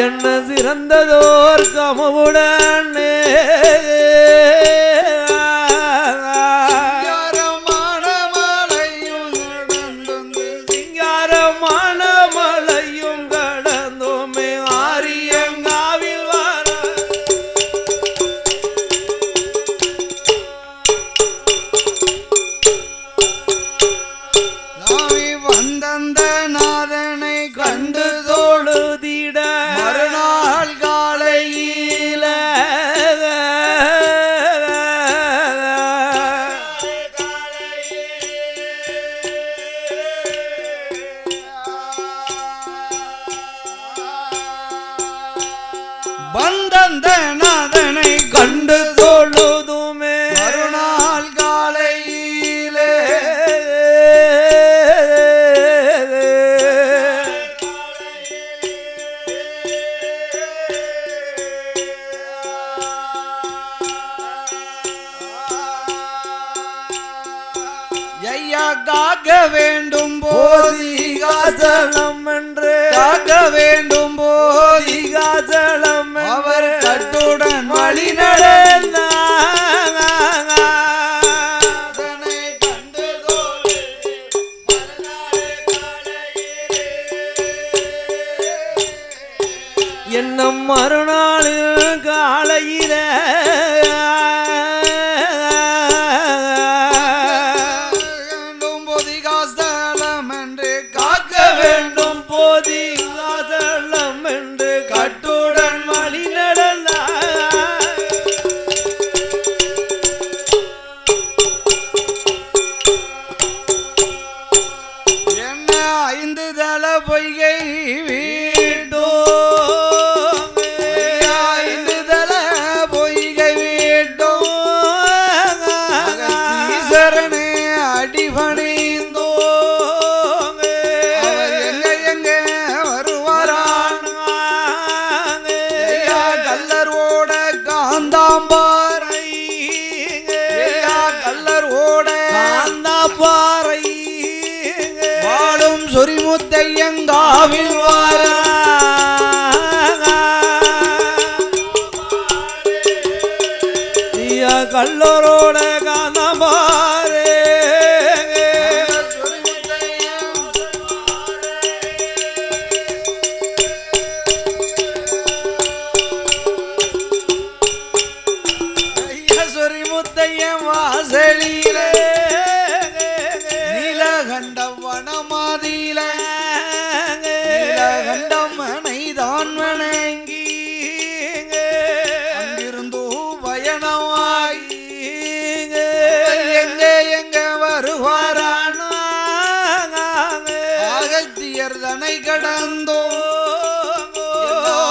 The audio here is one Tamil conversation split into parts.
என்ன சிறந்ததோர் கமவுடன் வந்தந்த நாதனை கண்டு தொழுதுமே மறுநாள் காலையிலே ஐயா காக்க வேண்டும் போதிகாசலம் என்று காக்க வேண்டும் போதிகாசலம் அவர் கட்டுடன் வழி நடந்தார் என்னும் மறுநாள் காலையில போதிகாசலம் என்று காக்க வேண்டும் போதிகாசலம் என்று கட்டுடன் வழி நடந்தார் என்ன 5 தல பொய்கை வீட்டோ வாடும் சொரிமுத்தையங்காவில் வார கல்லரோட காந்தபாரே சொரிமுத்தையன் வாசலிலே நீலகண்டம் வனமாதியில நீலகண்டம் மனைதான் வணங்கி அங்கிருந்தோ பயணமாய் எங்க வருவாரான அகத்தியர் தனை கடந்தோ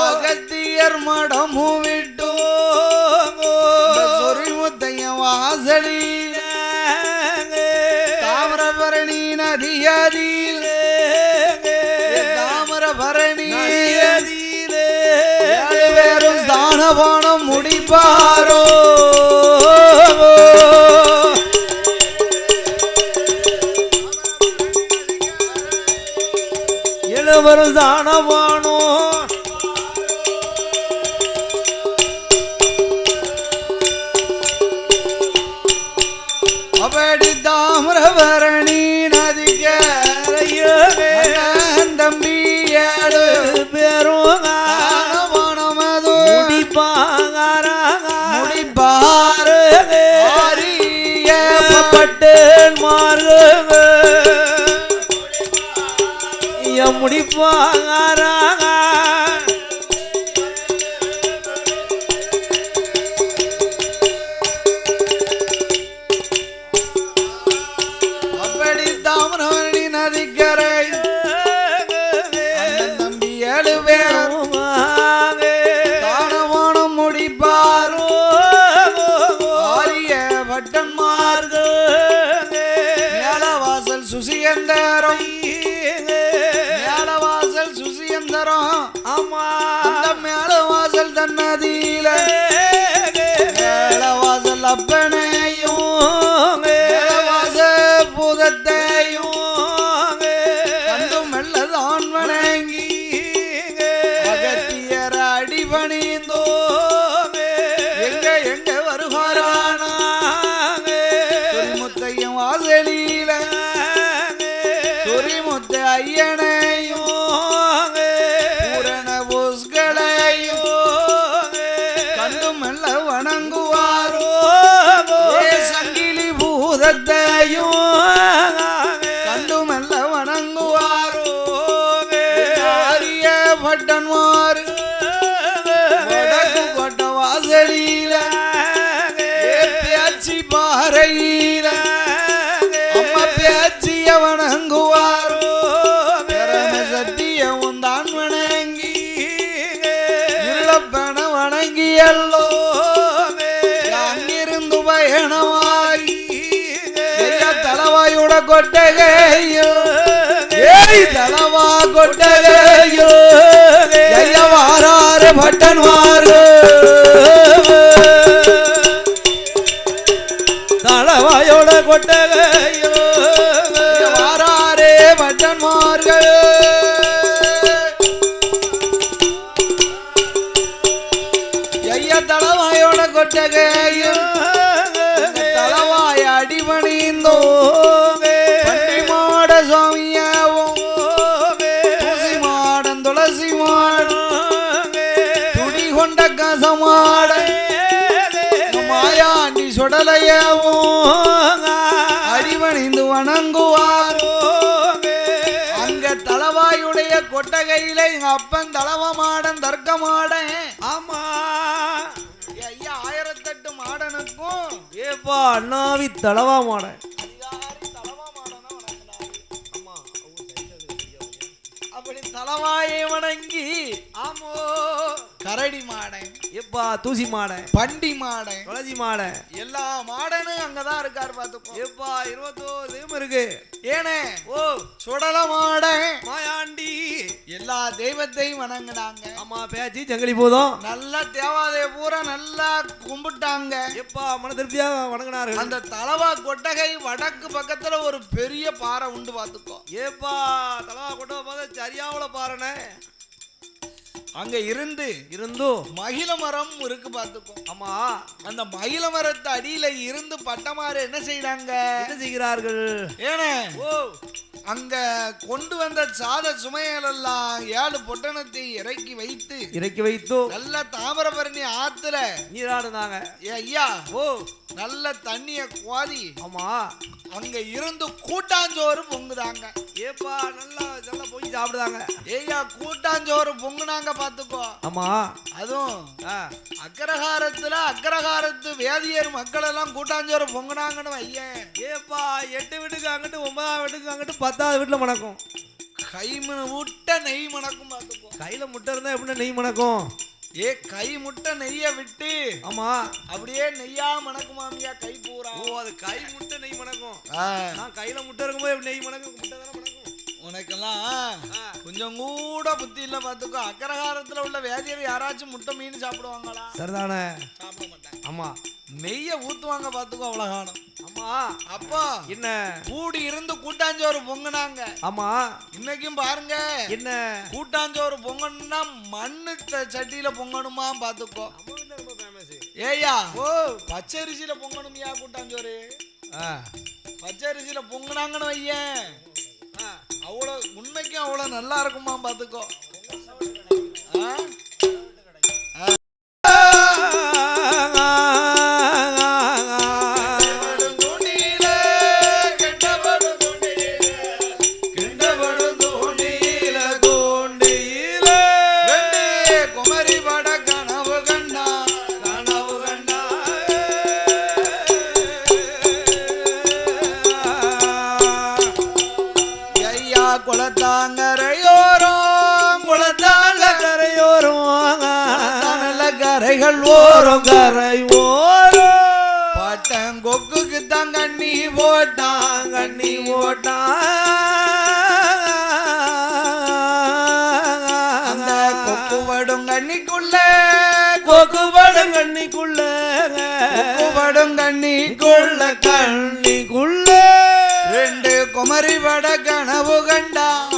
அகத்தியர் மடமு விட்டோ சொரிமுத்தையன் வாசலில தாமிரபரணி நதியதிலே தாமிரபரணி நதியிலே வேறும் ஸ்தானபானம் முடிப்பாரோ எழுவரும் ஸ்தானபானோ அப்படி தாமிரபரணி நதிக்கரையே தம்பி 7 பேரும் மனமதோ முடிப்பாரு அறியப்பட்டு மாறுங்க முடிப்பாங்க அப்படி தாமிரபரணி நதிக்கரை தம்பி 7 பேரும் தானமானம் முடிப்பாரோ ஆரியபட்டன்மார்கள் மேலவாசல் சுசியந்தரம் மேலவாசல் சுசியந்தரம் ஆமா அந்த மேலவாசல் தன்னதியில மேலவாசல் அப்பனையும் மேலவாசல் பூதத்தையும் கண்டு மெல்லதான் வணங்கி அகத்திய அடிபணிந்தோ எங்க எங்க வருவாரானா சொரிமுத்தையும் வாசலில சொரிமுத்த ஐயனையும் பூரண புஸ்களையும் கண்டு மெல்ல வணங்குவாரோ சங்கிலி பூதத்தையும் கண்டு மெல்ல வணங்குவாரோ பட்டன்மாறு வடக்கு பட்ட வாசலில பேச்சி பாறையில அம்மா பேச்சிய வணங்குவாரோ பெரும சத்தியவும் தான் வணங்கி இருளப்பன வணங்கியல்லோ அங்கிருந்து பயணமாகி தலவாயோட கொட்டகையோ ஏய் தலவா கொட்டகையோ வாராறு பட்டன்மாறு தளவாயோட கொட்டகையோ வாராரே பட்டன்மார்கள் ஐயா தளவாயோட கொட்டகையோ தளவாய அடிபணிந்தோ பண்டி மாட சுவாமியாவும் துளசி மாடன் துளசி மாடன் துணி கொண்ட கசமாட மாயாண்டி சுடலையாவும் அடிபணிந்து வணங்குவாரோ அங்க தளவாயுடைய கொட்டகையில எங்க அப்பன் தளவ மாடன் தர்க்க மாடன் ஆமா ஐயா 1008 மாடனுக்கும் ஏப்பா அண்ணாவி தளவா மாடன் அப்படி தளவாயை வணங்கி ஆமோ கரடி மாடன் ஏப்பா தூசி மாடன் பண்டி மாடன் துளசி மாடன் எல்லா மாடனும் அங்கதான் இருக்காரு பாத்துப்போம் ஏப்பா 21 தெய்வம் இருக்கு ஏனே ஓ சுடல மாடன் மாயாண்டி எல்லா தெய்வத்தையும் வணங்கினாங்க ஆமா பேச்சு ஜங்கலி போதும் நல்ல தேவாலய பூரா நல்லா கும்பிட்டாங்க எப்பா மன திருப்தியா வணங்கினார்கள் அந்த தலவா கொட்டகை வடக்கு பக்கத்துல ஒரு பெரிய பாறை உண்டு பாத்துக்கோ ஏப்பா தலவா கொட்டகை போத சரியாவல பாருனே அங்க இருந்தோ மகிழ மரம் இருக்கு பாத்துக்கோ ஆமா அந்த மகிழ மரத்து அடியில இருந்து பட்டமாறு என்ன செய்கிறார்கள் ஏனே ஓ அங்க கொண்டு வந்த சாத சுமைகள் எல்லாம் 7 பொட்டணத்தை இறக்கி வைத்து நல்ல தாமிரபரணி ஆத்துல நீராடுனாங்க ஐயா ஓ நல்ல தண்ணிய குவாதி ஆமா அங்க இருந்து கூட்டாஞ்சோறு பொங்குதாங்க ஏப்பா நல்லா நல்லா போய் சாப்பிடுதாங்க ஏய்யா கூட்டாஞ்சோறு பொங்குனாங்க பாத்துக்கோ ஆமா அதுவும் அக்ரஹாரத்து வேதியர் மக்கள் எல்லாம் கூட்டாஞ்சோறு பொங்குனாங்கன்னு ஐயன் ஏப்பா 8 வீட்டுக்கு அங்கிட்டு 9 வீட்டுக்கு அங்கிட்டு 10வது வீட்டுல மணக்கும் கை விட்ட நெய் மணக்கும் பாத்துக்கோ கையில முட்டை இருந்தா எப்படி நெய் மணக்கும் கை முட்டை நெய்ய விட்டு ஆமா அப்படியே நெய்யா மணக்குமாமியா கை பூரா ஓ அது கை முட்டை நெய் மணக்கும் நான் கையில முட்டை இருக்கும்போது நெய் மணக்கும் முட்டை தானே மணக்கும் உனக்கெல்லாம் கொஞ்சம் கூட புத்தி இல்ல பாத்துக்கோ அக்ரஹாரத்துல உள்ள வேதியர் யாராச்சும் முட்டை மீன் சாப்பிடுவாங்களா சரிதானே சாப்பிட மாட்டாங்க ஆமா நெய்ய ஊத்துவாங்க பாத்துக்கோ அவ்வளவு ஆமா அப்பா என்ன கூடி இருந்து கூட்டாஞ்சோறு பொங்குனாங்க ஆமா இன்னைக்கும் பாருங்க என்ன கூட்டாஞ்சோறு பொங்கணும்னா மண்ணு சட்டியில பொங்கணுமா பாத்துக்கோ ஏய்யா ஓ பச்சரிசியில பொங்கணுமியா கூட்டாஞ்சோறு பச்சரிசியில பொங்குனாங்கன்னு வையேன் அவ்வளவு உண்மைக்கும் அவ்வளவு நல்லா இருக்குமா பாத்துக்கோ கரைகள் ஓரம் கரை ஓரம் பட்டங்கொக்குக்கு தான் கண்ணி போட்டான் அந்த கொக்குவடும் கண்ணிக்குள்ள ரெண்டு குமரி பட கனவு கண்டான்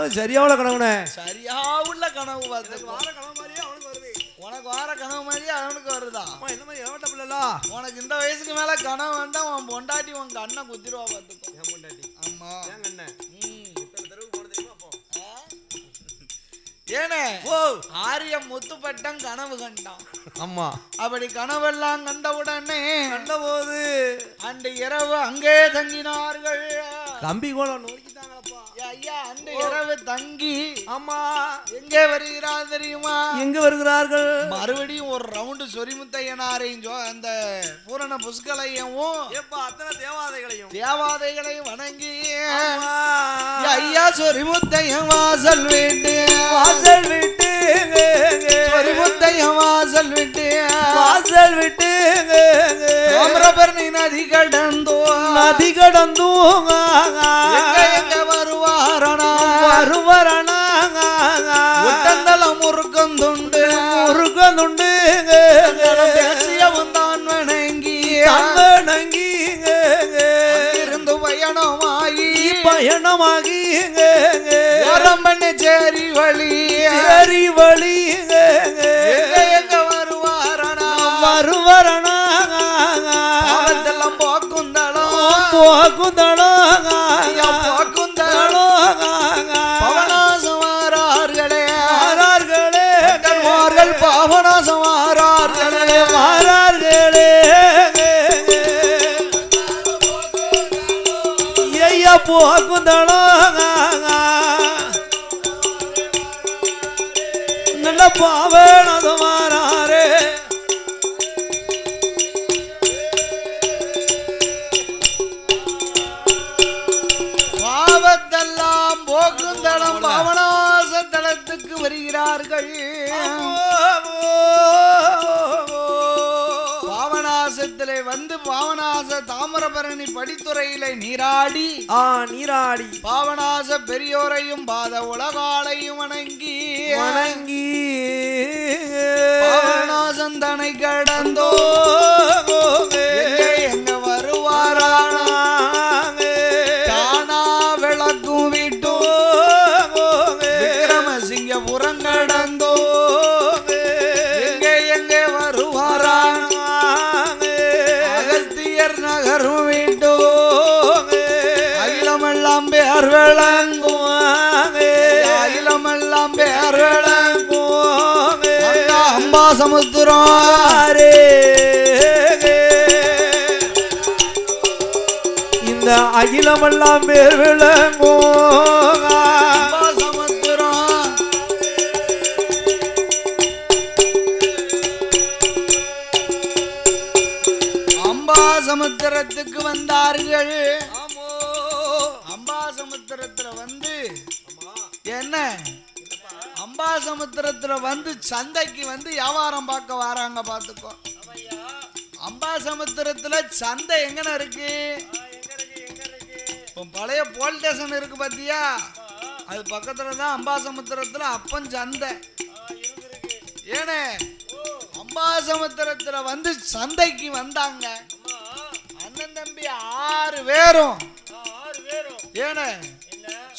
அதாவது சரியாவுல கனவுனே சரியாவுள்ள கனவு பார்த்து வார கனவு மாதிரியே அவனுக்கு வருது. உனக்கு வார கனவு மாதிரியே அவனுக்கு வருதா? அம்மா இந்த மாதிரி எவட்ட பிள்ளை உனக்கு இந்த வயசுக்கு மேல கனவு வேண்டாம். உன் பொண்டாட்டி உங்க அண்ணன் குத்திருவா பார்த்துக்கோ. என் பொண்டாட்டி. ஆமா ஏன் அண்ணன் இத்தனை தெருவுக்கு போன தெரியுமா அப்போ? ஏனே ஓ ஆரியம் முத்துப்பட்டம் கனவு கண்டான். அம்மா அப்படி கனவெல்லாம் கண்டவுடனே கண்டபோது அன்று இரவு அங்கே தங்கினார்கள். கம்பி கோலம் நோக்கிட்டாங்களப்பா. ஐயா அன்று இரவு தங்கி அம்மா எங்கே வருகிறார் தெரியுமா? எங்க வருகிறார்கள்? மறுபடியும் ஒரு ரவுண்டு சொரிமுத்தையனாரையும் அந்த பூரண புஷ்கலையும் அத்தனை தேவாதைகளையும் வணங்கி ஐயா சொரிமுத்தையன் வாசல் விட்டு சொரிமுத்தையன் வாசல் விட்டு தாமிரபரணி நதி கடந்தோ எங்க வருவாரணா உட்டந்தலம் முருகந்துண்டு பேசியவன் தான் வணங்கி இருந்து பயணமாகி பண்ண சேரி வழி எங்க வருவாரணா அவத்தெல்லாம் போக்குந்தளம் பவனாசமாரார்களே பாவனாசமாரார்களே ஐயா போக்குந்தளம் நல்ல பாவனதுமாரே பாவத்தெல்லாம் போக்குந்தளம் பாவனாச தலத்துக்கு வருகிறார்கள். பாவனாசத்திலே வந்து பாவனாச தாமிரபரணி படித்துறையிலே நீராடி பாவனாச பெரியோரையும் பாத உலகாலையும் வணங்கி பாவனாசம் தனை கடந்தோ எங்க வருவாரானா தானா விளக்கும் விட்டோ விக்ரமசிங்க புறங்கடந்தோ எங்க வருவாரானா அகஸ்தியர் நகரும் விட்டோ அகிலமெல்லாம் பேர் விளங்கும் அம்பா சமுத்திரம் இந்த அகிலமெல்லாம் பேர் விளங்கும் அம்பா சமுத்திரம் அம்பா சமுத்திரத்துக்கு வந்தார்கள். அம்பாசமுத்திரத்துல வந்து என்ன அம்பாசமுத்திரத்துல வந்து சந்தைக்கு வந்து வியாபாரம் பார்க்க வராங்க பாத்துக்கோ. அம்பாசமுத்திரத்துல சந்தை எங்கன இருக்கு? பழைய போலீஸ் ஸ்டேஷன் இருக்கு பாத்தியா, அது பக்கத்துலதான் அம்பாசமுத்திரத்துல அப்பன் சந்தை. ஏனே அம்பாசமுத்திரத்துல வந்து சந்தைக்கு வந்தாங்க அண்ணன் தம்பி 6 பேரும். ஏனே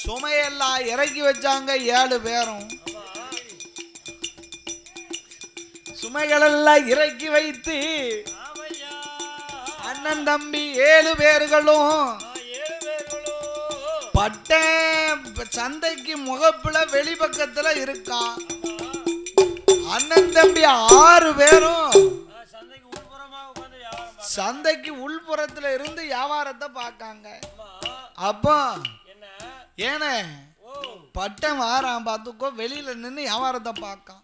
சுமையெல்லாம் இறக்கி வச்சாங்க 7 பேரும். சுமைகளெல்லாம் இறக்கி வைத்து அண்ணன் தம்பி 7 பேர்களும் பட்ட சந்தைக்கு முகப்புல வெளிப்பக்கத்துல இருக்கான். அண்ணன் தம்பி 6 பேரும் சந்தைக்கு உள்புறத்துல இருந்து வியாபாரத்தை பார்க்காங்க. அப்போ ஏனே பட்டம் வாரான் பாத்துக்கோ, வெளியில நின்று வியாபாரத்தை பார்க்கான்.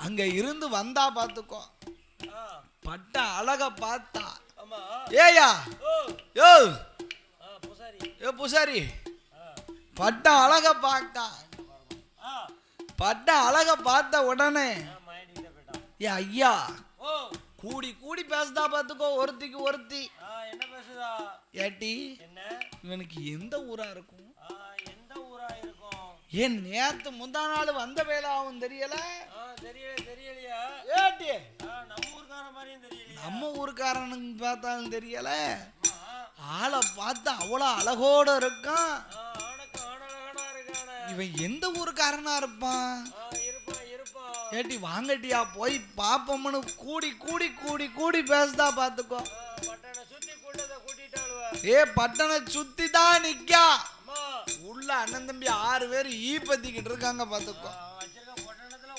அங்க இருந்து வந்தா பாத்துக்கோ, பட்ட அழக பார்த்தா ஏயா யோ பூசாரி பட்ட அழக பார்த்தா. பட்ட அழக பார்த்த உடனே ஏ ஐயா கூடி கூடி பேசுதா பாத்துக்கோ. ஒருத்திக்கு ஒருத்தி என்ன பேசுதா? ஏட்டி இவனுக்கு எந்த ஊரா இருக்கும்? ஏன் நேத்து முந்தா நாள் வந்த வேலாவும் தெரியல. தெரியலையா? ஏட்டி நம்ம ஊர்க்கார மாதிரியும் தெரியல. நம்ம ஊர்க்காரனுக்கு பார்த்தாலும் தெரியல. ஆளை பார்த்தா அவ்வளவு அழகோட இருக்கான். இவன் எந்த ஊருக்காரனா இருப்பான்? இருப்பான் இருப்பான். ஏட்டி வாங்கட்டியா போய் பாப்போம்னு கூடி கூடி கூடி கூடி பேசுதா பாத்துக்கோ. பட்டணம் சுத்தி கூட்டத்தை கூட்டிட்டாளுவ. ஏ பட்டண சுத்தி தான் நிக்கா. அம்மா உள்ள அண்ணன் தம்பி 6 பேர் ஈ பத்திக்கிட்டு இருக்காங்க பாத்துக்கோ. வச்சிருக்க பட்டணத்துல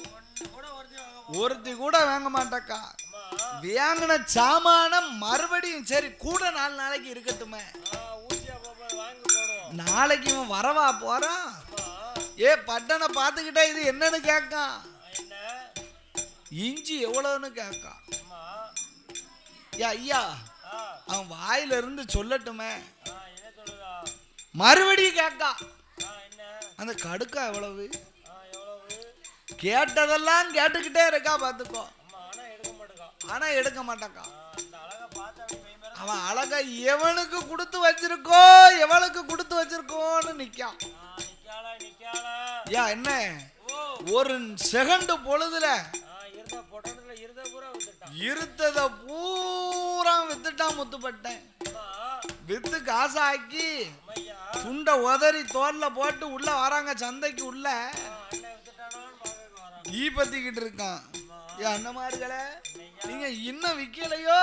ஒருத்தி கூட வாங்க மாட்டாக்கா. அம்மா வாங்கின சாமான மறுபடியும் சரி கூட 4 நாளைக்கு இருக்கட்டுமே. ஊசியா பாப்பா வாங்கி போடுவோம். நாளைக்கு இவன் வரவா போறான். ஏ பட்டனை பார்த்துக்கிட்டா இது என்னன்னு கேட்கான். என்ன இஞ்சி எவ்வளவுன்னு கேட்கான். அம்மா ஏ ஐயா அவன் வாயில இருந்து சொல்லட்டுமே. என்ன சொல்லுதா? மறுபடியும் கேட்கா. என்ன அந்த கடுக்கா எவ்வளவு? எவ்வளவு? கேட்டதெல்லாம் கேட்டுக்கிட்டே இருக்கா பாத்துக்கோ. அம்மா ஆனா எடுக்க மாட்டேங்கா. ஆனா எடுக்க மாட்டாக்கா. அந்த அழகை பார்த்து அவன் அழகா எவனுக்கு கொடுத்து வச்சிருக்கோ எவளுக்கு கொடுத்து வச்சிருக்கோன்னு நிக்கான். நிக்காளா நிக்காளா. யா என்ன ஒரு செகண்ட் பொழுதுல இருந்த பொட்டணத்துல இருந்த பூரா வித்துட்டான். இருத்தத பூரா வித்துட்டான். முத்துப்பட்டேன் வித்து காசாக்கி துண்டை உதறி தோல்ல போட்டு உள்ள வராங்க சந்தைக்கு. உள்ள ஈ பத்திக்கிட்டு இருக்கான். அண்ணமார்களே நீங்க இன்னும் விக்கலையோ?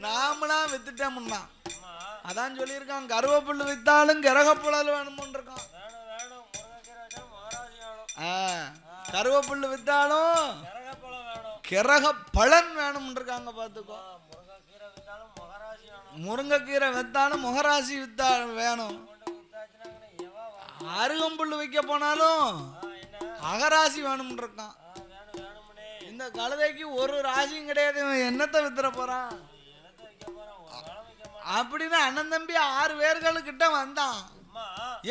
நாமளா வித்துட்டோம்னா அதான் சொல்லியிருக்கான். கருவேப்புல்லு வித்தாலும் கிரகப்புழல் வேணும்னு இருக்கான். கருவேப்புல்லு வித்தாலும் கிரக பலன் வேணும் இருக்காங்க பாத்துக்கோ. முருங்கைக்கீரை வித்தாலும் முகராசி வித்தாலும் வேணும். அருகம்புல்லு வைக்க போனாலும் அகராசி வேணும் இருக்கான். இந்த கழுதைக்கு ஒரு ராசியும் கிடையாது. என்னத்தை வித்துற போறான் அப்படின்னு அண்ணன் தம்பி 6 பேர்களுக்கிட்ட வந்தான்.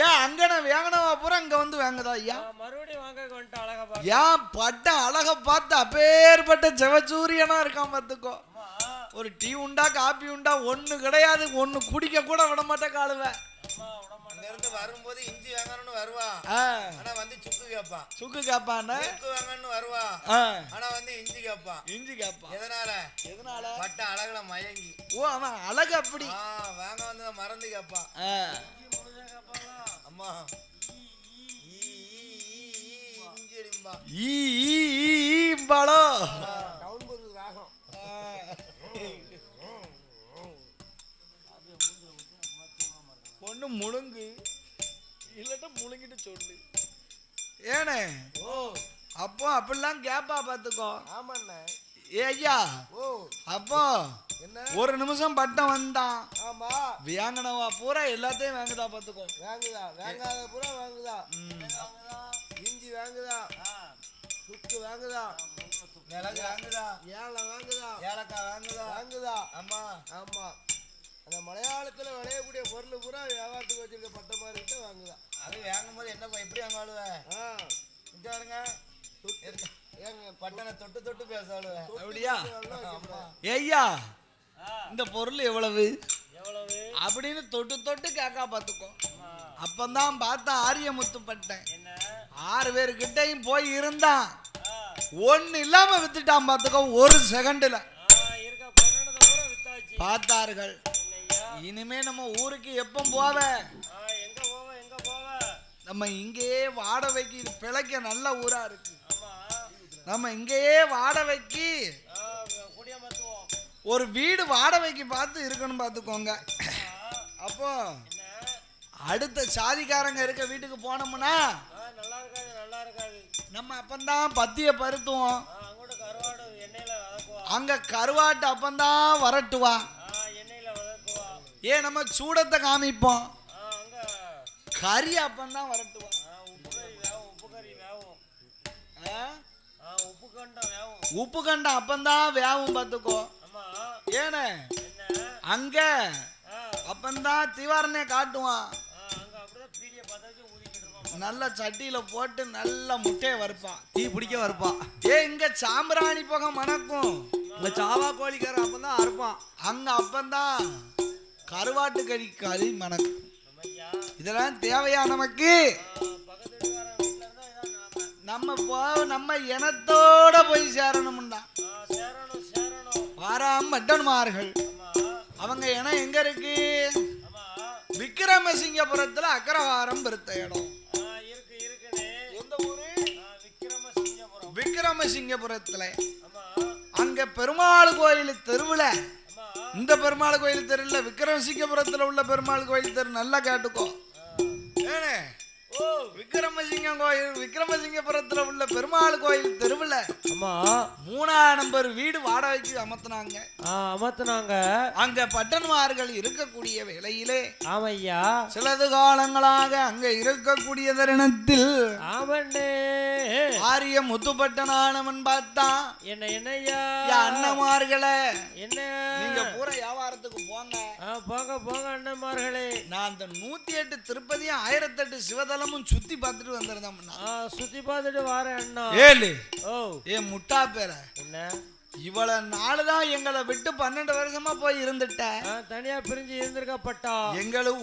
ஏன் அங்கன வேங்கனவா பூரா இங்க வந்து வாங்குதா ஐயா? மறுபடியும் வாங்க வந்துட்டு அழகா பாரு. ஏன் பட்ட அழக பார்த்து அப்பேற்பட்ட செவச்சூரியனா இருக்கான் பாத்துக்கோ. ஒரு டீ உண்டா காப்பி உண்டா ஒண்ணு கிடையாது. ஒண்ணு குடிக்க கூட விட மாட்டேன் காலுவ. இருந்து வரும்போது இஞ்சி வாங்கணும்னு வருவா. ஆனா வந்து சுக்கு கேட்பான். சுக்கு கேட்பான். சுக்கு வாங்கணும்னு வருவா. ஆனா வந்து இஞ்சி கேட்பான். இஞ்சி கேட்பான். எதனால? பட்ட அழகுல மயங்கி. ஓ அவன் அழகு அப்படி. வாங்க வந்து மறந்து கேட்பான். அம்மா ஈம்பாளோ ராகம். பொண்ணு முழுங்கு இல்லட்டா முழுங்கிட்டு சொல்லு. ஏனே அப்போ அப்படிலாம் கேப்பா பாத்துக்கோ. ஆமாண்ணே. ஏ ஐயா அப்போ ஒரு நிமிஷம் பட்டம் வந்தான். ஆமா வாங்கினவா பூரா எல்லாத்தையும் வாங்குதா பாத்துக்கோ. வாங்குதா வாங்காத பூரா வாங்குதா. இஞ்சி வாங்குதா, சுக்கு வாங்குதா, மிளகு வாங்குதா, ஏலம் வாங்குதா, ஏலக்காய் வாங்குதா வாங்குதா. ஆமா ஆமா அந்த மலையாளத்துல விளையக்கூடிய பொருள் பூரா வியாபாரத்துக்கு வச்சிருக்க பட்ட மாதிரி கிட்ட வாங்குதா. அது வாங்கும்போது என்னப்பா எப்படி வாங்குவாளுவேன்? இங்க பாருங்க பட்டனை தொட்டு தொட்டு பேசாளுவேன். அப்படியா? ஐயா இந்த பொருள் எவ்வளவு அப்படின்னு தொட்டு தொட்டு கேக்கா பாத்துக்கோ. அப்பதான் பார்த்தா ஆரியமுத்து பட்டேன் 6 பேருக்கிட்டையும் போய் இருந்தான். ஒன்னு இல்லாம வித்துட்டான் பாத்துக்கோ. ஒரு செகண்ட்ல பார்த்தார்கள். இனிமே நம்ம ஊருக்கு எப்ப போவ? நம்ம இங்கேயே வாடகைக்கு பிழைக்க நல்ல ஊரா இருக்கு. நம்ம இங்கேயே வாடகைக்கு ஒரு வீடு வாடகைக்கு பார்த்து இருக்கணும் பாத்துக்கோங்க. அப்போ அடுத்த சாதிக்காரங்க இருக்க வீட்டுக்கு போனோம்னா நம்ம அப்பந்தான் பத்திய பருத்துவோம். அங்க கருவாட்டு அப்பந்தான் வரட்டுவா. ஏன் நம்ம சூடத்தை காமிப்போம். கறி அப்பந்தான் வரட்டுவா. உப்பு கண்டம் அப்பந்தான் வேவும் பாத்துக்கோ. ஏனே அங்க அப்பந்தான் திவாரனே காட்டுவான். நல்ல சட்டியில போட்டு நல்ல முட்டையை வறுப்பான். தீ பிடிக்க வறுப்பான். இங்க சாம்பிராணி போக மணக்கும். இந்த சாவா கோழிக்கார அப்பந்தான் அறுப்பான். அங்க அப்பந்தான் கருவாட்டு கறி மணக்கும். இதெல்லாம் தேவையா நமக்கு? நம்ம இனத்தோட போய் சேரணும்டா. வாராம் மட்டன்மார்கள் அவங்க இனம் எங்க இருக்கு? விக்கிர விக்கிரமசிங்கபுரத்துல அக்ரஹாரம் பெருத்த இடம். இருக்குனே. எந்த ஊரு? விக்கிரமசிங்கபுரம். விக்கிரமசிங்கபுரத்துல ஆமா. அங்க பெருமாள் கோயில் தெருவுல, ஆமா. இந்த பெருமாள் கோயில் தெருல விக்கிரமசிங்கபுரத்துல உள்ள பெருமாள் கோயில் தெரு நல்லா கேட்டுக்கோ. ஏனே ஓ விக்கிரமசிங்கம் கோயில் விக்கிரமசிங்கபுரத்துல உள்ள பெருமாள் கோயில் தெருவுல ஆமா 3ஆம் நம்பர் வீடு வாடகைக்கு அமர்த்தினாங்க. அமர்த்தினாங்க. அங்க பட்டன்மார்கள் இருக்கக்கூடிய வேளையிலே ஆமையா சிலது காலங்களாக அங்க இருக்கக்கூடிய தருணத்தில் ஆமண்ணே ஆரிய முத்துப்பட்டனானவன் பார்த்தா என்னையா அண்ணமார்களே என்ன நீங்க பூரா வியாபாரத்துக்கு போங்க. போங்க அண்ணன்மார்களே. நான் அந்த 108 திருப்பதியும் 1008 சிவதலமும் சுத்தி பார்த்துட்டு வந்திருந்தேன். சுத்தி பார்த்துட்டு வாரேன் அண்ணா. ஏழு ஓ ஏ முட்டா பேர என்ன இவ்வளவு நாளுதான் எங்களை விட்டு 12 வருஷமா போய் இருந்துட்ட. தனியா பிரிஞ்சு இருந்திருக்கப்பட்டா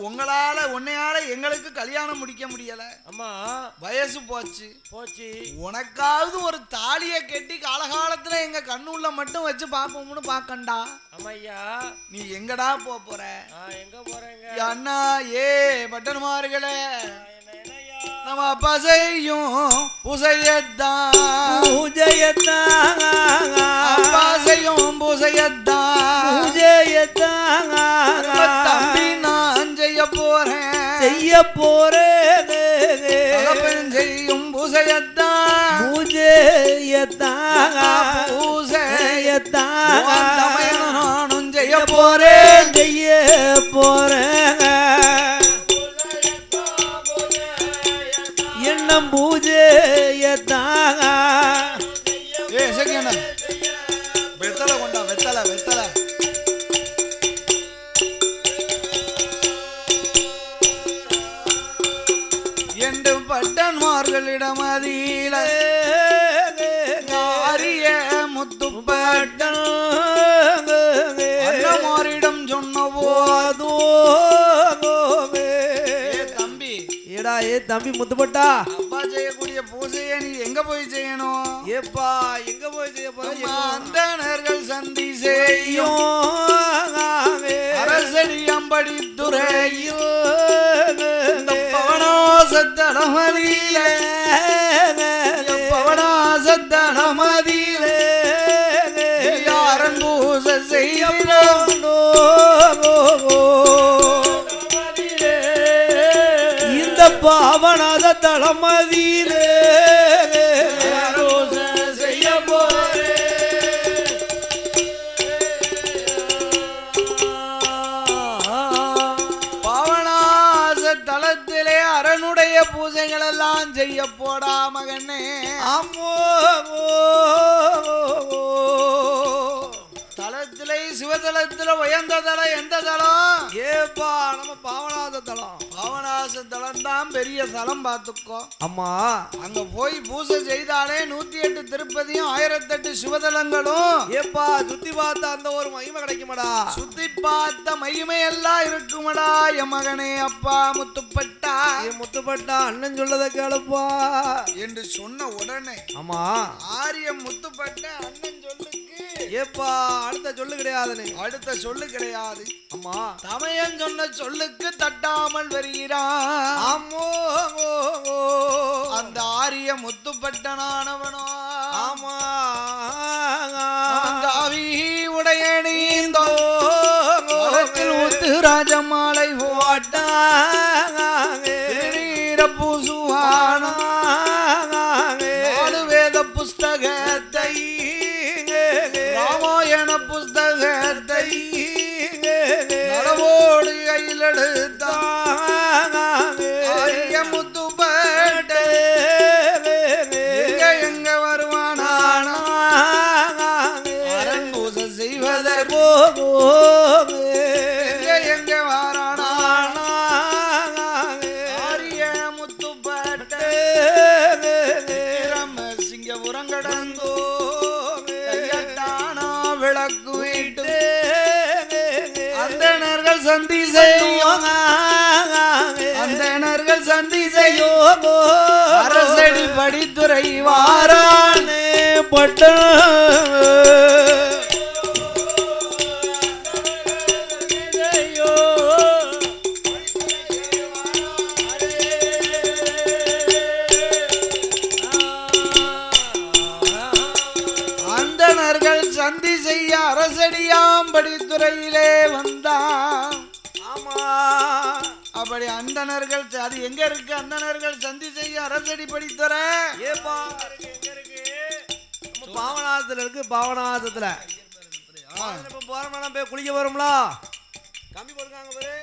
உங்களால உன்னையால எங்களுக்கு கல்யாணம் முடிக்க முடியல. அம்மா வயசு போச்சு. உனக்காவது ஒரு தாலிய கட்டி காலகாலத்துல எங்க கண்ணுள்ள மட்டும் வச்சு பாப்போம்னு பாக்கண்டா. அம்மையா நீ எங்கடா போற? எங்க போறேங்க அண்ணா ஏ பட்டன்மார்களே, நம்ம பசையும் புசையத்தான் பசையும் புசையத்தான் தம்பி நான் செய்ய போறேன் செய்யும் புசையத்தான் நானும் செய்ய போறேன் எண்ணம் பூஜையத்தாக. வெத்தலை கொண்டா வெத்தலை வெத்தலை. என்று பட்டன்மார்களிடம் அதில ஆரிய முத்துப்பட்டன் அண்ணமாரிடம் சொன்ன போதோ தம்பி தம்பி முத்துப்பட்டா அப்பா செய்யக்கூடிய பூஜையை நீ எங்க போய் செய்யணும்? ஏப்பா எங்க போய் செய்ய போற? அந்தணர்கள் சந்தி செய்யும் அரசடி அம்படி துறையில் பவனாசத்தனமதியில பவனாசத்தனமதியில யாரன் பூஜை செய்யணும். பாவனாத தளமதியிலே செய்ய போறே. பாவனாச தளத்திலே அரனுடைய பூஜைகள் எல்லாம் செய்ய போடா மகனே. அம்மோ தளத்திலே சிவதளத்துல உயர்ந்த தளம் எந்த தளம்? ஏப்பா நம்ம பாவனாத தளம். பாவனாச தளம் தான் பெரிய தளம் பார்த்துக்கோ. அம்மா அங்க போய் பூஜை செய்தாலே 108 திருப்பதியும் 1008 சிவதலங்களும் ஏப்பா சுத்தி பார்த்தா அந்த ஒரு மகிமை கிடைக்குமாடா. சுத்தி பார்த்த மகிமை எல்லாம் இருக்குமடா என் மகனே. அப்பா முத்துப்பட்டா முத்துப்பட்டா அண்ணன் சொல்லத கேளுப்பா என்று சொன்ன உடனே அம்மா ஆரிய முத்துப்பட்ட அண்ணன் சொல்லுக்கு ஏப்பா அடுத்த சொல்லு கிடையாதுன்னு. அடுத்த சொல்லு கிடையாது. அம்மா தமையன் சொன்ன சொல்லுக்கு தட்டாமல் வருகிறான். அம்மோ அந்த ஆரிய முத்துப்பட்டனானவனோ ஆமா காவி உடைய நீந்தோ முத்து ராஜமாலை போட்டா பூசுவான 4 வேத புஸ்தகத்தை ராமாயண புஸ்தகத்தை நலவோடு கையில் எடுத்தான் முத்துப்பட்ட எங்க வருவானா அரண் பூஜை செய்வதற்கு எங்க வாரானா ஆரிய முத்துப்பட்ட சிங்கபுரம் கடந்தோ விளக்கு வீட்டு அந்தணர்கள் சந்தி செய்யும் அந்தணர்கள் சந்தி செய்யும் அரசடி படித்துறை வாரானே பட்ட அரசடியாம்படித்துறையிலே வந்தான். ஆமா அப்படி அந்தணர்கள் அது எங்க இருக்கு? அந்தணர்கள் சந்தி செய்ய அரசடி படித்துறை ஏப்பா நம்ம பாவநாசத்துல இருக்கு. பாவநாசத்துல போறோம்னா போய் குளிக்க வரும்ல, கம்மி போடுறாங்க பாரு.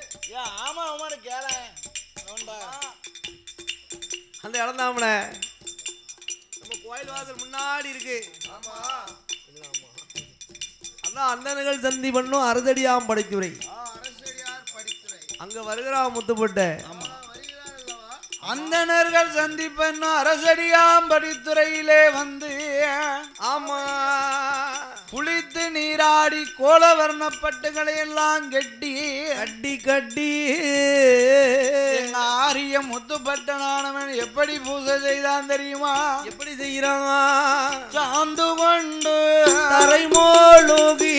ஆமா ஆமான்னு கேள அந்த இடம் தாமல நம்ம கோயில் வாசல் முன்னாடி இருக்கு. ஆமா அதான் அந்தணர்கள் சந்தி பண்ணும் அரசடியாம் படித்துறை. அரசடியார் படித்துறை அங்க வருகிறா முத்துப்பட்டு. அந்தணர்கள் சந்திப்பன் அரசடியாம்படித்துறையிலே வந்து ஆமா குளித்து நீராடி கோலவர்ணப்பட்டுகளை எல்லாம் கட்டி கட்டி கட்டி ஆரிய முத்துப்பட்டனானவன் எப்படி பூஜை செய்தான் தெரியுமா? எப்படி செய்யறாங்க? சாந்து கொண்டு தரைமோலோகி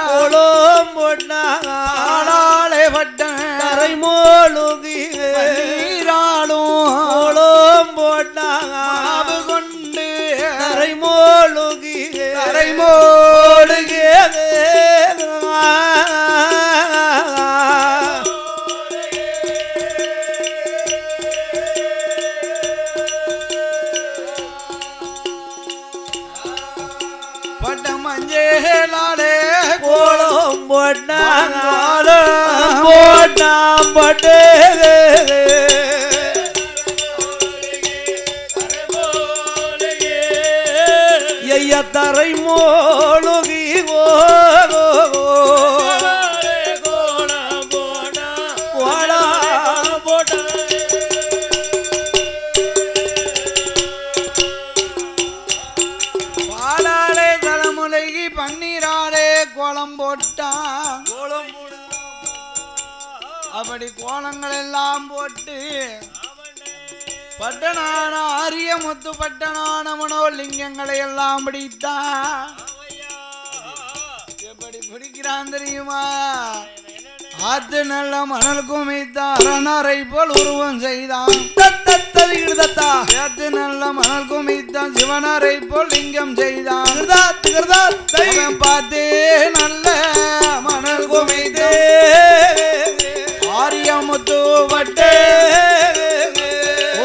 கோலம் போட்டாளே பட்டன் தரைமோலோகி நீராடும் கோலம் போட்டாங்க கொண்டு தரைமோலோகி தரைமோடுகே மஞ்சேலாலே கோலம் போட்டாங்க போட்டாம் பட்டு ஐயா தரை மோலுகி பாலாலே தலைமுலைகி பன்னீராலே கோலம் போட்டான். அப்படி கோலங்கள் எல்லாம் போட்டு பட்டனான ஆரிய முத்து பட்டனான மனோலிங்கங்களை எல்லாம் பிடித்தான். எப்படி பிடிக்கிறான் தெரியுமா? ஆத்து நல்ல மணல் குமித்தான் அரணரை போல் உருவம் செய்தான். ஆத்து நல்ல மணல் குமித்தான் சிவனரை போல் லிங்கம் செய்தான். பார்த்தே நல்ல மணல் குமித்தே ஆரிய முத்து பட்டே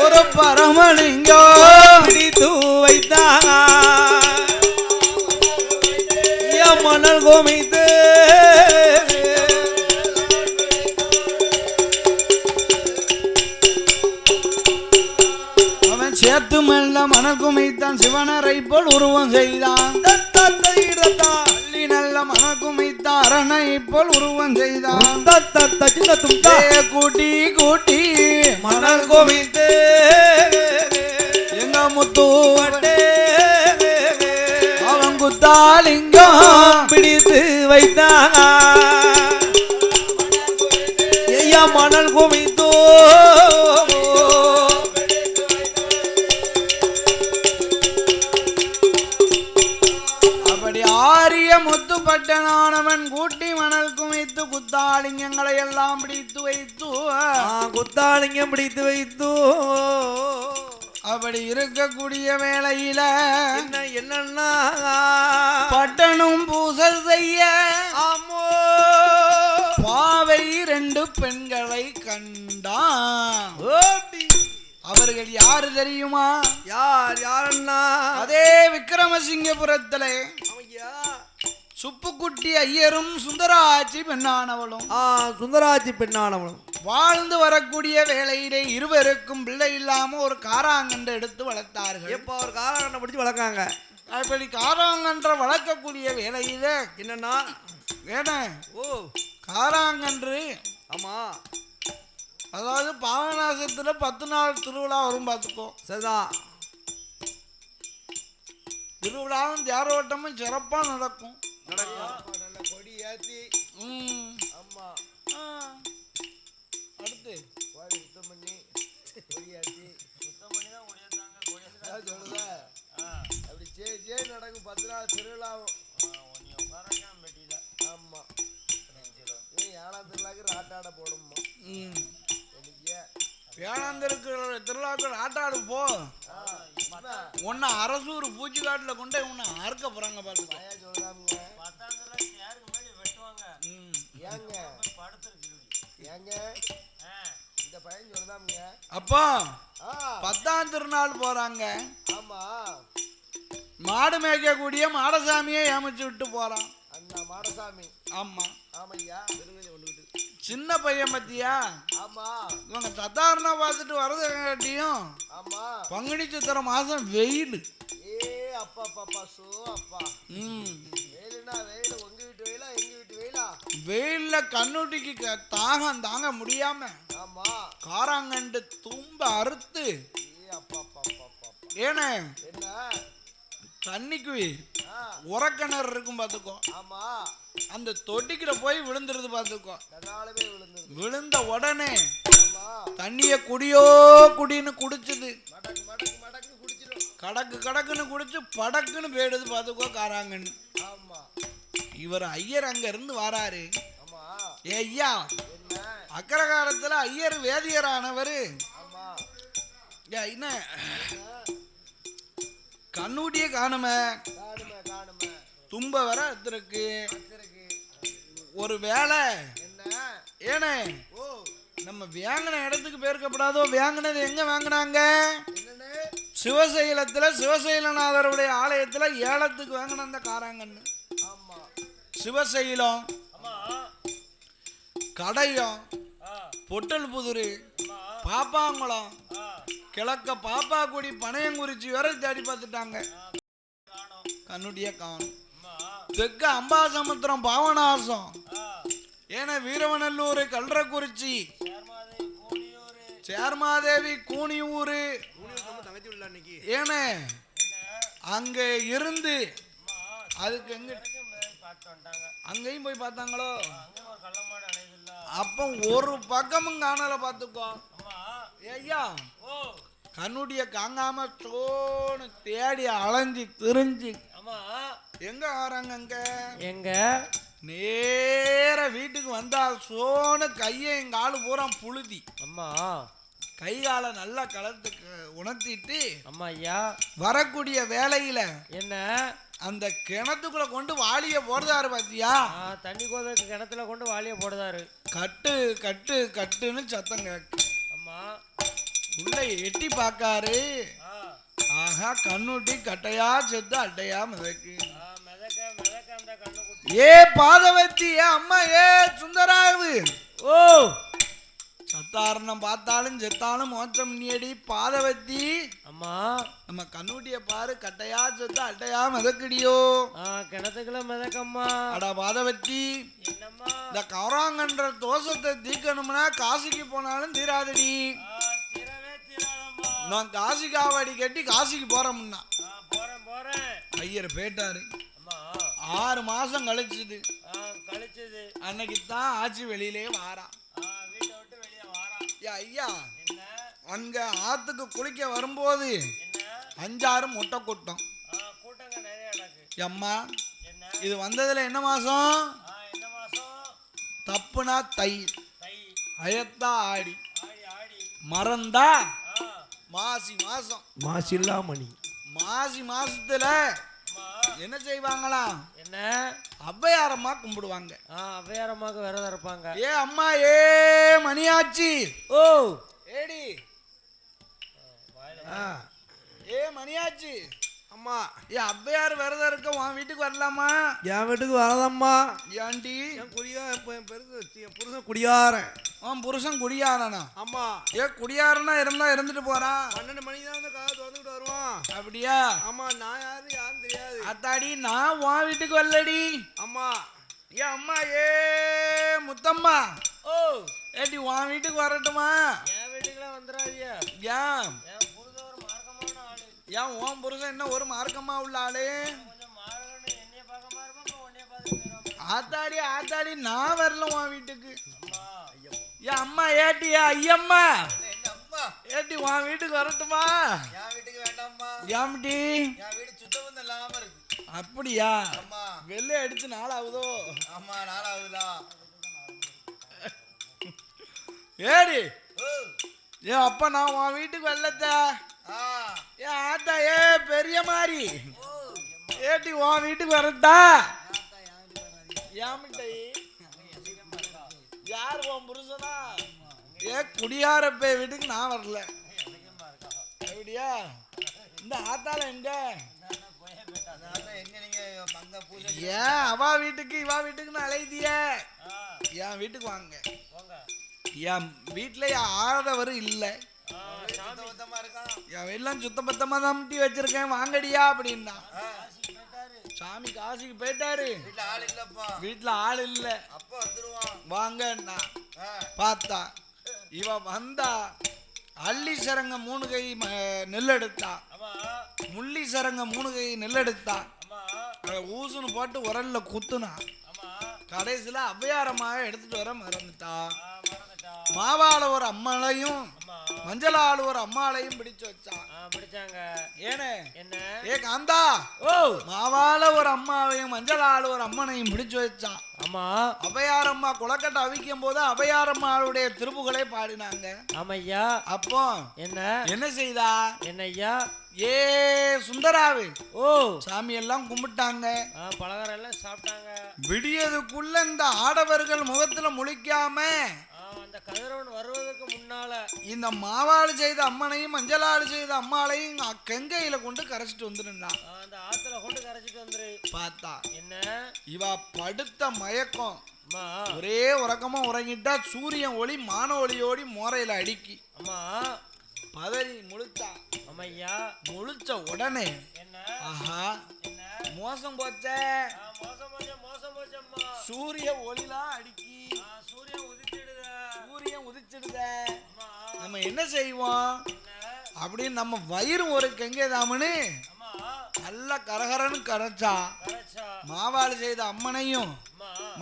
ஒரு பரமலிங்கம் பிடித்து வைத்தான் மணல் கோமித்து அவன் சேத்து மெல்ல மணல் குமித்தான் சிவனரை போல் உருவம் செய்தான். பள்ளி நல்ல மணல் குமித்தான் அரணை போல் உருவம் செய்தான். கூட்டி கூட்டி மணல் கோமித்து எங்க முத்து அவன் குத்தாலிங்கம் பிடித்து வைத்தான் ஐயா மணல் கோமித்தோ அப்படி ஆரிய முத்து பட்டனானவன் கூட்டி மணல் குமித்து குத்தாலிங்கங்களை எல்லாம் பிடித்து வைத்து குத்தாலிங்கம் பிடித்து வைத்தோ அப்படி இருக்கக்கூடிய வேளையில என்னன்னா பட்டனும் பூசை செய்ய ஆமோ பாவை 2 பெண்களை கண்டான். அவர்கள் யாரு தெரியுமா? யாரண்ணா? அதே விக்ரமசிங்கபுரத்திலே சுப்புக்குட்டி ஐயரும் சுந்தராட்சி பெண்ணானவளும் சுந்தராட்சி பெண்ணானவளும் வாழ்ந்து வரக்கூடிய வேளையிலே இருவருக்கும் பிள்ளை இல்லாம ஒரு காராங்கன்று எடுத்து வளர்த்தார்கள். எப்ப ஒரு காராங்கன்றை பிடிச்சு வளர்க்காங்க. அப்படி காராங்கன்ற வளர்க்கக்கூடிய வேளையில என்னன்னா வேண ஓ காராங்கன்று ஆமா அதாவது பாவநாசத்துல 10 நாள் திருவிழா வரும் பார்த்துக்கோ. சரிதான். திருவிழாவும் தேரோட்டமும் சிறப்பா நடக்கும். நல்ல கொடி ஏத்தி ஆமா அடுத்து சுத்தம் பண்ணி கொடி ஏத்தி சுத்தம் பண்ணி தான் கொடியாத்தாங்க சொல்லுத அப்படி சே நடக்கும் 10 நாள் திருவிழாவும் ஆமா ஏழாம் திருவிழாக்கு ராட்டாட போடுமா வேளாந்திற்கு திருவிழாக்கள் ஆட்டாடு போ. உன்னை அரசூர் பூச்சி காட்டுல கொண்டு உன்னை அறுக்க போறாங்க பாத்துக்கோ. சொல்றாங்க ஏங்க ஏங்க இந்த பையன் சொல்றாங்க. அப்பா 10ஆம் திருநாள் போறாங்க. ஆமா மாடு மேய்க்கக்கூடிய மாடசாமியை ஏமிச்சு விட்டு போறான் அந்த மாடசாமி. ஆமா ஆமையா சின்ன பையன் பத்தியா. ஆமா இவங்க சத்தாரணா பார்த்துட்டு வரது காட்டியும் ஆமா பங்குனி சித்திரை மாசம் வெயில். அப்பா பாப்பா சோ அப்பா வெயிலுனா வெயில். உங்க வீட்டு வெயிலா எங்க வீட்டு வெயிலா? வெயில்ல கண்ணுட்டிக்கு தாகம் தாங்க முடியாம ஆமா காராங்கண்டு தும்ப அறுத்து அப்பா பாப்பா ஏனே என்ன தண்ணிக்கு உரக்கிணறு இருக்கும் பாத்துக்கோ. ஆமா அந்த தொட்டிக்கிற போய் விழுந்துருது பாத்துக்கோ. கடாலவே விழுந்துருது. விழுந்த உடனே ஆமா தண்ணிய குடியோ குடின்னு குடிச்சுது. மடக்கு மடக்கு மடக்கு குடிச்சிரும். கடக்கு கடக்குன்னு குடிச்சு படக்குன்னு போயிடுது பாத்துக்கோ காராங்கன்னு. ஆமா இவர் ஐயர் அங்க இருந்து வராரு. ஆமா ஐயா என்ன அக்கரகாலத்துல ஐயர் வேதியரானவரு. ஆமா என்ன கண்ணூட்டியே காணுமே காணுமே காணுமே தும்ப வர அத்திருக்கு அத்திருக்கு. ஒரு வேலை என்ன ஏனே ஓ நம்ம வாங்கின இடத்துக்கு பேர்க்கப்படாதோ. வாங்கினது எங்க வாங்கினாங்க? என்னன்னு சிவசைலத்துல சிவசைலநாதருடைய ஆலயத்துல ஏலத்துக்கு வாங்கின அந்த காராங்கன்னு. ஆமா சிவசைலம் கடையம் பொட்டல் புதுரு பாப்பாங்குளம் கிழக்க பாப்பாக்குடி பனையங்குறிச்சி வரை தேடி பார்த்துட்டாங்க. கண்ணுடிய காணும். தெற்க அம்பாசமுத்திரம் பாவனாசம் ஏன்னா வீரவநல்லூர் கல்றக்குறிச்சி சேர்மாதேவி கூனியூர் ஏனே அங்க இருந்து அதுக்கு எங்க அங்கேயும் போய் பார்த்தாங்களோ. அப்ப ஒரு பக்கமும் காணல பாத்துக்கோ. ஐயா கண்ணுடைய காங்காம சோன்னு தேடி அலைஞ்சி திரிஞ்சு எங்க வராங்க அங்க எங்க நேர வீட்டுக்கு வந்தா சோன்னு கையையும் காலு பூரா புழுதி. அம்மா கை காலை நல்லா கலத்துக்கு உணர்த்திட்டு அம்மா ஐயா வரக்கூடிய வேலையில என்ன அந்த கிணத்துக்குள்ள கொண்டு வாளிய போடுதாரு பாத்தியா. தண்ணி கோதக்கு கிணத்துல கொண்டு வாளிய போடுதாரு. கட்டு கட்டு கட்டுன்னு சத்தம் கேக்கு. அம்மா உள்ள எட்டி பாக்காரு. ஆஹா கண்ணுட்டி கட்டையா செத்து அட்டையா மிதக்கு. ஏ பாதவத்தி ஏ அம்மா ஏ சுந்தராவு ஓ சத்தாரணம் பார்த்தாலும் செத்தாலும் மோச்சம் நீடி பாதவத்தி அம்மா நம்ம கண்ணுட்டிய பாரு கட்டையா செத்து அட்டையா மிதக்குடியோ. கிணத்துக்குள்ள மிதக்கம்மா. அடா பாதவத்தி என்னம்மா இந்த கவராங்கன்ற தோஷத்தை தீக்கணும்னா காசிக்கு போனாலும் தீராதடி. நான் காசி காவடி கட்டி காசிக்கு போறோம்னா ஐயர் போயிட்டாரு. 6 மாசம் கழிச்சுது. அன்னைக்கு தான் ஆட்சி வெளியிலே வாரா. ஐயா அங்க ஆத்துக்கு குளிக்க வரும்போது 5-6 முட்டை கூட்டம். அம்மா இது வந்ததுல என்ன மாசம்? தப்புனா தை அயத்தா ஆடி மறந்தா மாசி மாசம் மாசில்லாமணி. மாசி மாசத்துல என்ன செய்வாங்களா? என்ன அவ்வையாரம்மா கும்பிடுவாங்க. அவ்வையாரம்மாக்கு விரதம் இருப்பாங்க. ஏ அம்மா ஏ மணியாச்சி ஓ ஏடி ஏ மணியாச்சி அம்மா ஏ அவ்வையார் விரதம் இருக்க உன் வீட்டுக்கு வரலாமா? என் வீட்டுக்கு வரதம்மா. ஏன்டி என் புருஷன் குடியாரன். உன் புருஷன் குடியாரனா? ஆமா. ஏ குடியாரனா இருந்தா இருந்துட்டு போறான். 12 மணிக்கு தான் வந்து காது வந்துட்டு வருவான். அப்படியா? ஆமா. நான் யாரும் தெரியாது. அத்தாடி நான் உன் வீட்டுக்கு வரலடி. அம்மா ஏ அம்மா ஏ முத்தம்மா ஓ ஏடி உன் வீட்டுக்கு வரட்டுமா? என் வீட்டுக்குலாம் வந்துடாதியா. ஏன் என் புருஷன் ஒரு மார்க்கமான ஆளு. ஏன் உன் புருஷன் என்ன ஒரு மார்க்கமா உள்ள ஆளு? கொஞ்சம் மார்க்கம்னு என்னைய பார்க்க இருப்பாங்க, உன்னைய பார்த்து. ஆத்தாடி ஆத்தாடி நான் வரல உன் வீட்டுக்கு. ஏன் அம்மா ஏட்டியா ஐயம்மா ஏட்டி உன் வீட்டுக்கு வரட்டுமா? என் வீட்டுக்கு வேண்டாம்மா. ஏம்டி என் வீடு சுத்தம் இல்லாம இருக்கு. அப்படியா? அம்மா வெள்ளை அடிச்சு நாளாகுதோ? ஆமா 4ஆவதுதான். ஏடி ஏ அப்ப நான் உன் வீட்டுக்கு வரலத்த. ஏ ஆத்தா ஏ பெரிய மாதிரி ஏட்டி உன் வீட்டுக்கு வரட்டா ஏமிட்டை யார் உன் புருஷனா குடியாரப்பே வீட்டுக்கு நான் வரல அப்படியா இந்த ஆத்தால எங்க ஏன் அவா வீட்டுக்கு இவா வீட்டுக்குன்னு அலைதிய என் வீட்டுக்கு வாங்க என் வீட்டுல ஆதவர் இல்லை என் வீட்டுலாம் சுத்தபத்தமா தான் வச்சிருக்கேன் வாங்கடியா அப்படின்னா சாமி காசிக்கு போயிட்டாரு வீட்டுல ஆள் இல்ல வாங்கன்னா பார்த்தா இவ வந்தா அள்ளி சரங்க 3 கை நெல் எடுத்தா முள்ளி சரங்க 3 கை நெல் எடுத்தா ஊசுன்னு போட்டு உரல்ல குத்துனா கடைசியில அவ்வையாரமாக எடுத்துட்டு வர மறந்துட்டா மாவால ஒரு அம்மாளையும் மஞ்சளால ஒரு அம்மாளையும் பிடிச்சு வச்சான் பிடிச்சாங்க ஏனே என்ன ஏ காந்தா ஓ மாவால ஒரு அம்மாவையும் மஞ்சளால ஒரு அம்மனையும் பிடிச்சு வச்சான் ஆமா அவையாரம்மா குளக்கட்டை அவிக்கும் போது அவையாரம்மாளுடைய திருப்புகளை பாடினாங்க ஆமையா அப்போ என்ன செய்தா என்ன ஐயா ஏ சுந்தராவு ஓ சாமி எல்லாம் கும்பிட்டாங்க பலகாரம் எல்லாம் சாப்பிட்டாங்க விடியதுக்குள்ள இந்த ஆடவர்கள் முகத்துல முழிக்காம அந்த கதிரவன் வருவதற்கு முன்னால இந்த மாவாளு செய்த அம்மனையும் மஞ்சளாளு செய்த அம்மாளையும் கங்கையில கொண்டு கரைச்சிட்டு வந்துருந்தான் அந்த ஆத்துல கொண்டு கரைச்சிட்டு வந்துரு பார்த்தா என்ன இவ படுத்த மயக்கம் ஒரே உறக்கமா உறங்கிட்டா சூரியன் ஒளி மான ஒளியோடி மோரையில அடிக்கி அம்மா பதறி முழிச்சா அம்மையா முழிச்ச உடனே என்ன ஆஹா என்ன மோசம் போச்சே மோசம் போச்சம்மா சூரிய ஒளிலாம் அடிக்கி சூரியன் உதிச்சிடுத நம்ம என்ன செய்வோம் அப்படின்னு நம்ம வயிறு ஒரு கெங்கேதாமனு நல்ல கரகரன்னு கரைச்சா மாவாளு செய்த அம்மனையும்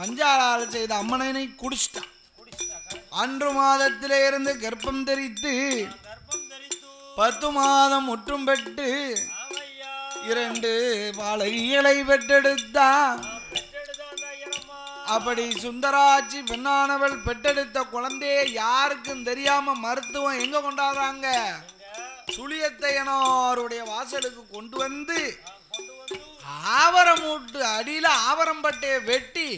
மஞ்சாளால செய்த அம்மனையும் குடிச்சிட்டான் அன்று மாதத்திலே இருந்து கர்ப்பம் தெரித்து 10 மாதம் முற்றும் பெற்று 2 பாலகிகளை பெற்றெடுத்தான் அப்படி சுந்தராட்சி பெண்ணானவள் பெற்றெடுத்த குழந்தைய யாருக்கும் தெரியாம மருத்துவம் எங்க கொண்டாடுறாங்க சுழியத்தையனோருடைய வாசலுக்கு கொண்டு வந்து ஆவரம் மூட்டு அடியில ஆவரம் பட்டைய வெட்டி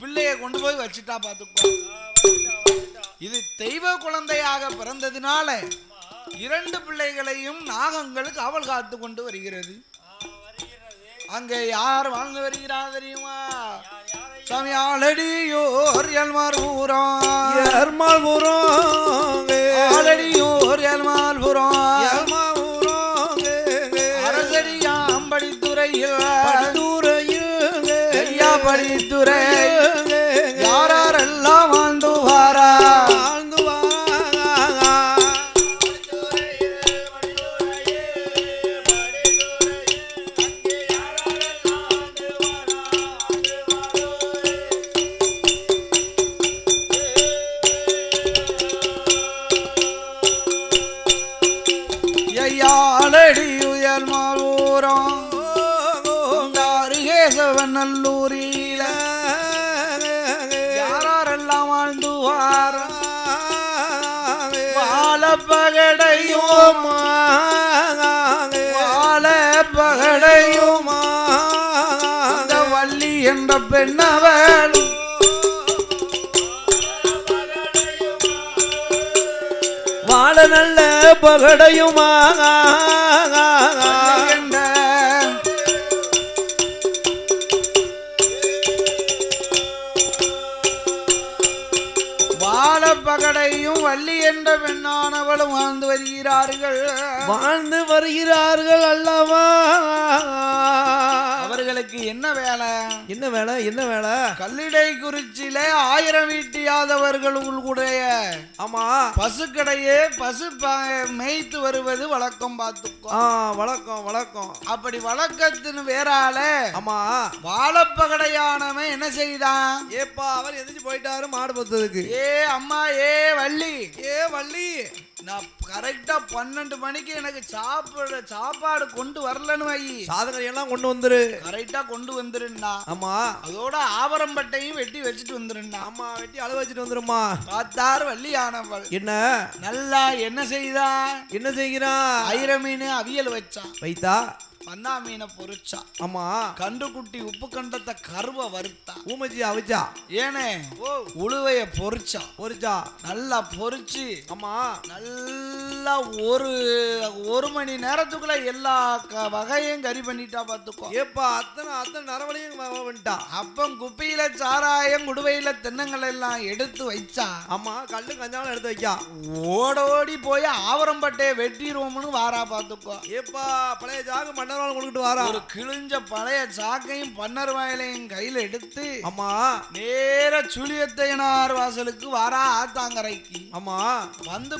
பிள்ளைய கொண்டு போய் வச்சுட்டா பாத்துக்கோ இது தெய்வ குழந்தையாக பிறந்ததினால 2 பிள்ளைகளையும் நாகங்கள் காவல் காத்து கொண்டு வருகிறது அங்கே யார் வாழ்ந்து வருகிறார் தெரியுமா சாமி ஆலடியோர் எல்மால்புரம் ஆலடியோர் எல்மால்புரம் அரசடியாம் படித்துறையில் ஐயா படித்துறை யாரெல்லாம் வாழ்ந்து வாரா நல்லூரில யாரெல்லாம் வாழ்ந்துவார் வாழப்பகடையும் அந்த வள்ளி என்ற பெண்ணவள் வாழ நல்ல பகடையுமா பகடையும் வள்ளி என்ற பெண்ணானவளும் வாழ்ந்து வருகிறார்கள் அல்லவா அவர்களுக்கு என்ன வேலை கல்லிடை குறிச்சில 1000 வீட்டியாதவர்களுடைய ஆமா பசுக்கடையே பசு மேய்த்து வருவது வழக்கம் பார்த்துக்கோ வழக்கம் அப்படி வழக்கத்தின் வேறால ஆமா வாழப்பகடையானவன் என்ன செய்தான் ஏப்பா அவர் எதிர்த்து போயிட்டாரு மாடு பத்ததுக்கு ஏ அம்மா ஏ வள்ளி நான் கரெக்டா 12 மணிக்கு எனக்கு சாப்பாடு கொண்டு வரலன்னு வை. சாதனை எல்லாம் கொண்டு வந்துரு. கரெக்டா கொண்டு வந்துருந்தா. ஆமா. அதோட ஆவரம்பட்டையும் வெட்டி வச்சுட்டு வந்துருந்தா. ஆமா, வெட்டி அளவு வச்சுட்டு வந்துருமா. பார்த்தார் வள்ளியானவள் என்ன நல்லா என்ன செய்தா? என்ன செய்கிறா? ஐர மீன் அவியல் வச்சா. வைத்தா. பந்தா மீனை பொரிச்சா. ஆமா. கண்டுக்குட்டி உப்பு கண்டத்தை கருவ வறுத்தா. ஊமச்சி அவிச்சா. ஏனே உளுவைய பொரிச்சா. பொரிச்சா. நல்லா பொரிச்சு. ஆமா. நல்லா ஒரு மணி நேரத்துக்குள்ள எல்லா வகையும் கறி பண்ணிட்டா பாத்துக்கோ. ஏப்பா அத்தனை நரவளையும் வந்துட்டா. அப்பம் குப்பையில சாராயம் குடுவையில தென்னங்கள் எல்லாம் எடுத்து வைச்சா. ஆமா. கல்லு கஞ்சாலும் எடுத்து வைக்கா. ஓடோடி போய் ஆவரம்பட்டையை வெட்டிடுவோம்னு வாரா பாத்துக்கோ. ஏப்பா பழைய ஜாக மன்னர்வாள் கொடுத்துட்டு வாரா. ஒரு கிழிஞ்ச பழைய சாக்கையும் பன்னர் வாயிலையும் கையில எடுத்து. ஆமா. நேர சுழியத்தையனார் வாசலுக்கு வாரா ஆத்தாங்கரைக்கு. ஆமா. வந்து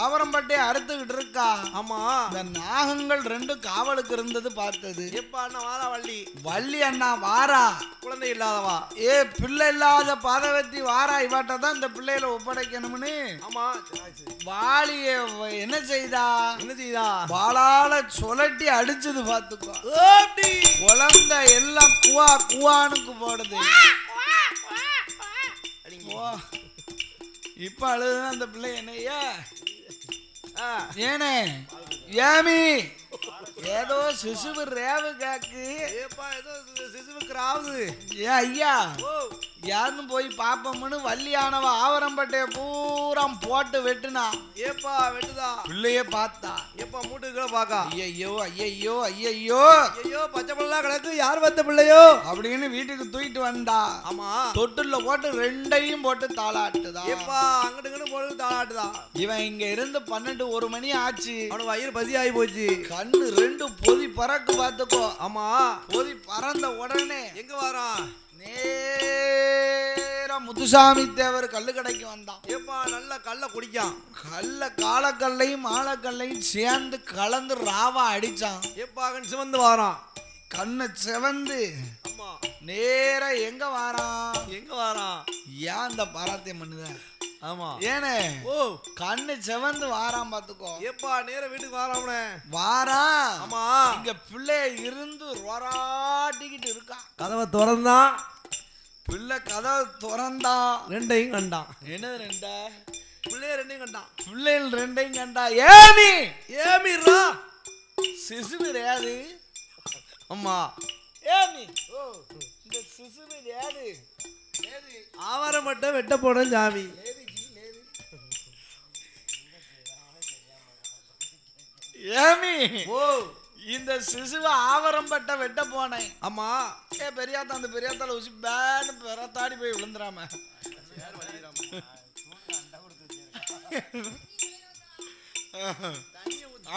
ஆவரம்பட்டையை அறுத்துக்கிட்டு இருக்கா. ஆமா. இந்த நாகங்கள் 2 காவலுக்கு இருந்தது பார்த்தது. ஏப்பா அண்ணா வாரா வள்ளி. வள்ளி அண்ணா வாரா. குழந்தை இல்லாதவா. பிள்ளை இல்லாத பாதவத்தி வாரா. இவாட்ட தான் இந்த பிள்ளைகளை ஒப்படைக்கணும்னு. ஆமா. வாளிய என்ன செய்தா? வாளால சுழட்டி அடிச்சது பாத்துக்கோ. குழந்தை எல்லாம் குவா குவானுக்கு போடுது. இப்ப அழுது அந்த பிள்ளை என்னையா ஏனே ஏமி ஏதோ சிசுவு ரேவு காக்கு. சிசுவுக்கு ராவுது. ஏ ஐயா யாருன்னு போய் பாப்போம்னு வள்ளியானவ ஆவரம்பட்டைய பூரா போட்டு வெட்டுனா. ஏப்பா வெட்டுதா. பிள்ளைய பார்த்தா. ஏப்பா மூட்டுக்குள்ள பாக்கா. ஐயோ ஐயோ ஐயோ ஐயோ பச்சை பிள்ளை கிடக்கு. யார் வந்த பிள்ளையோ அப்படின்னு வீட்டுக்கு தூக்கிட்டு வந்தா. ஆமா. தொட்டுல போட்டு 2ஐயும் போட்டு தாளாட்டுதா. ஏப்பா அங்கிட்டு போட்டு தாளாட்டுதா. இவன் இங்க இருந்து 12-1 மணி ஆச்சு. அவனுக்கு வயிறு பசி ஆகி போச்சு. கண்ணு 2 பொதி பறக்கு பாத்துக்கோ. ஆமா. பொதி பறந்த உடனே எங்க வாரான்? நேரா முத்துசாமி தேவர் கல்லு கடைக்கு வந்தான். ஏப்பா நல்ல கல்ல குடிக்கான். காலக்கல்லையும் ஆழக்கல்லையும் சேர்ந்து கலந்து ராவா அடிச்சான். ஏப்பா கண் சிவந்து வாரான். கண்ணு சிவந்து. ஆமா. நேரா எங்க வாரான்? ஏன் இந்த பாராத்தியம் பண்ணுத? ஆமா. ஏனே கண்ணு சிவந்து வாரான் பாத்துக்கோ. ஏப்பா நேர வீட்டுக்கு வாராமனே வாரா. ஆமா. இங்க பிள்ளை இருந்து ரொராட்டிக்கிட்டு இருக்கா. கதவை திறந்தான். பிள்ளை கதவை திறந்தா. 2ஐயும் கண்டான். என்னது 2? பிள்ளைய 2ஐயும் கண்டான். பிள்ளைகள் 2ஐயும் கண்டா. ஏமிரா சிசுவு ரேது. அம்மா. ஏமி இந்த சிசுவு ரேது. ஆவாரம் மட்டும் வெட்ட போன சாமி. ஏமி இந்த சிசுவ ஆவரம்பட்ட வெட்ட போனேன். ஆமா. பெரியாத்தா அந்த பெரியாத்தால உசி பேன்னு பெறத்தாடி போய் விழுந்துராம.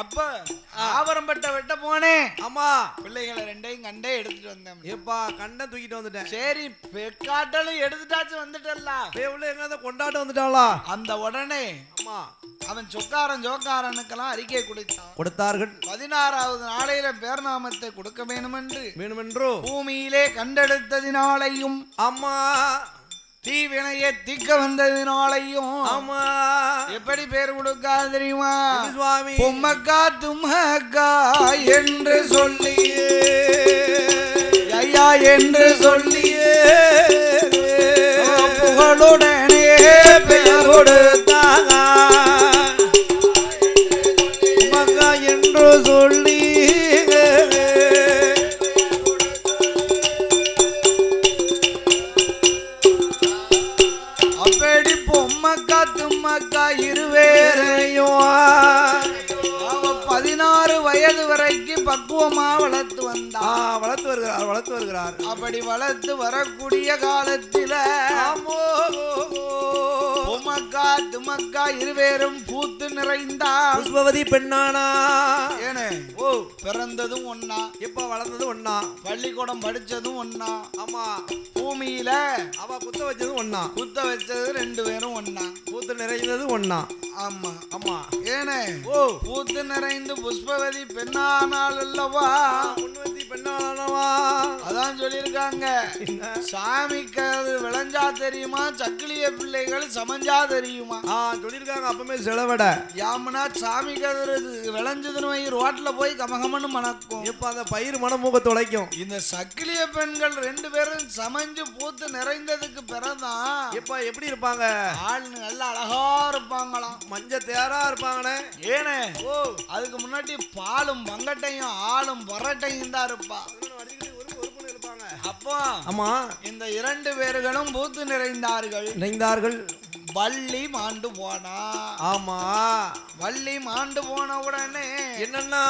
அப்ப ஆவரம்பட்ட வெட்ட போனேன். ஆமா. பிள்ளைகளை 2ஐயும் கண்டே எடுத்துட்டு வந்தேன். ஏப்பா கண்ட தூக்கிட்டு வந்துட்டேன். சரி பெக்காட்டலும் எடுத்துட்டாச்சு வந்துட்டல்ல. உள்ள எங்க கொண்டாட்ட வந்துட்டாளா? அந்த உடனே ஆமா அவன் ஜோக்காரனுக்கெல்லாம் அறிக்கை கொடுத்தார்கள். 16வது நாளையில பேர்நாமத்தை கொடுக்க வேணுமென்று பூமியிலே கண்டெடுத்ததினாலையும் அம்மா தீவினையை திக்க வந்ததினாலையும் ஆமா எப்படி பேர் கொடுக்காது தெரியுமா? சுவாமி. பொம்மக்கா தும்மக்கா என்று சொல்லியே ஐயா என்று சொல்லியே புகழுடனே பெயர் கொடுத்தாக பொம்மக்கா என்று சொல்லி அப்படி பொம்மக்கா தும்மக்கா இருவேரையும் 16 வயது வரைக்கும் பக்குவமா வளர்த்து வளர்த்து வருகிறார். அப்படி வளர்த்து வரக்கூடிய காலத்தில பொம்மக்கா தும்மக்கா இருவேரும் பூத்து நிறைந்தா புஷ்பவதி பெண்ணானா. ஏனே பிறந்ததும் ஒன்னா, எப்ப வளர்ந்ததும் ஒன்னா, பள்ளிக்கூடம் படிச்சதும் ஒன்னா, ஆமா பூமியில அவ குத்த வச்சதும் ஒன்னா, குத்த வச்சது 2 பேரும் ஒன்னா, பூத்து நிறைந்ததும் ஒன்னா. ஆமா ஆமா. ஏனே பூத்து நிறைந்து புஷ்பவதி பெண்ணானால் அல்லவா அதான் சொல்லியிருக்காங்க, சாமிக்கு அது விளைஞ்சா தெரியுமா, சக்கிலிய பிள்ளைகள் சமைஞ்சா தெரியுமா சொல்லியிருக்காங்க. அப்பமே செலவடை யாமுனா சாமிக்கு அது விளைஞ்சதுன்னு வை, ரோட்ல போய் கமகமன்னு மணக்கும். இப்ப அந்த பயிர் மனமூக்க தொலைக்கும். இந்த சக்கிலிய பெண்கள் 2 பேரும் சமைஞ்சு பூத்து நிறைந்ததுக்கு பிறதான் இப்ப எப்படி இருப்பாங்க? ஆள் நல்லா அழகா இருப்பாங்களாம், மஞ்ச தேரா இருப்பாங்கண்ணே. ஏனே அதுக்கு முன்னாடி பாலும் பங்கட்டையும் ஆளும் பொரட்டையும் தான் இருப்பா. அப்போ ஆமா, இந்த 2 பேர்களும் பூத்து நிறைந்தார்கள். வள்ளி மாண்டு போனா. ஆமா, வள்ளி மாண்டு போன உடனே என்னன்னா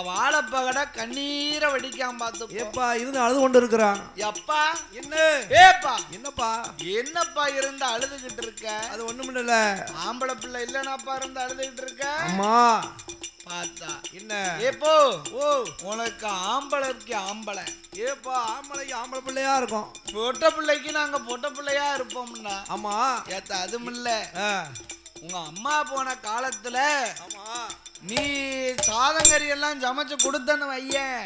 வாழைப்பகட கண்ணீரை வடிக்காம பார்த்து ஏப்பா இருந்து அழுது கொண்டு இருக்கிறான். எப்பா என்ன ஏப்பா என்னப்பா இருந்து அழுதுகிட்டு இருக்க? அது ஒண்ணும் இல்ல, ஆம்பளை பிள்ளை இல்லனாப்பா இருந்து அழுதுகிட்டு இருக்க. அம்மா பார்த்தா என்ன ஏப்போ உனக்கு ஆம்பளைக்கு ஆம்பளை, ஏப்பா ஆம்பளைக்கு ஆம்பளை பிள்ளையா இருக்கும், பொட்ட பிள்ளைக்கு நாங்க பொட்ட பிள்ளையா இருப்போம்னா. ஆமா ஏத்த அதுவும் இல்ல, உங்க அம்மா போன காலத்துல நீ சாதங்கறி எல்லாம் சமைச்சு கொடுத்தன்னு வையேன்,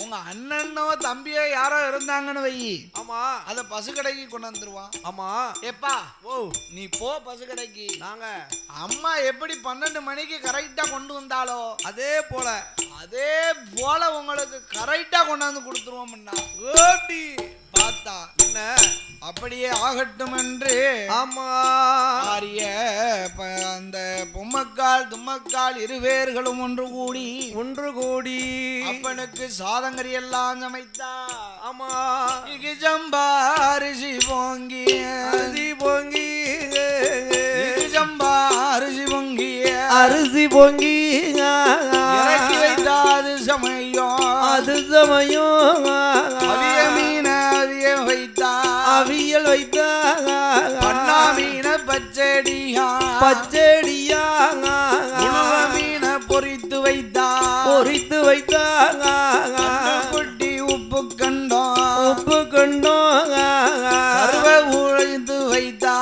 உங்க அண்ணனோ தம்பியோ யாரோ இருந்தாங்கன்னு வை, ஆமா அத பசுக்கடைக்கு கொண்டு வந்துருவான். ஆமா ஏப்பா நீ போ பசுக்கடைக்கு, நாங்க அம்மா எப்படி 12 மணிக்கு கரெக்டா கொண்டு வந்தாலோ அதே போல உங்களுக்கு கரெக்டா கொண்டாந்து கொடுத்துருவோம்னா. பார்த்தா என்ன அப்படியே ஆகட்டும் என்று ஆமா ஆரிய அந்த பொம்மக்கால் தும்மக்கால் 2 பேர்களும் ஒன்று கூடி அப்பனுக்கு சாதங்கரி எல்லாம் சமைத்தா. ஆமா ஜம்பா அரிசி பொங்கி ஜம்பா அரிசி பொங்கி இறக்கி வைத்தா. அது சமயம் அவிய மீன அவியல் வைத்தா. பண்ணா மீன பச்சடியா மீன பொரித்து வைத்தா. குட்டி உப்பு கண்டோம் கருவ உழைத்து வைத்தா.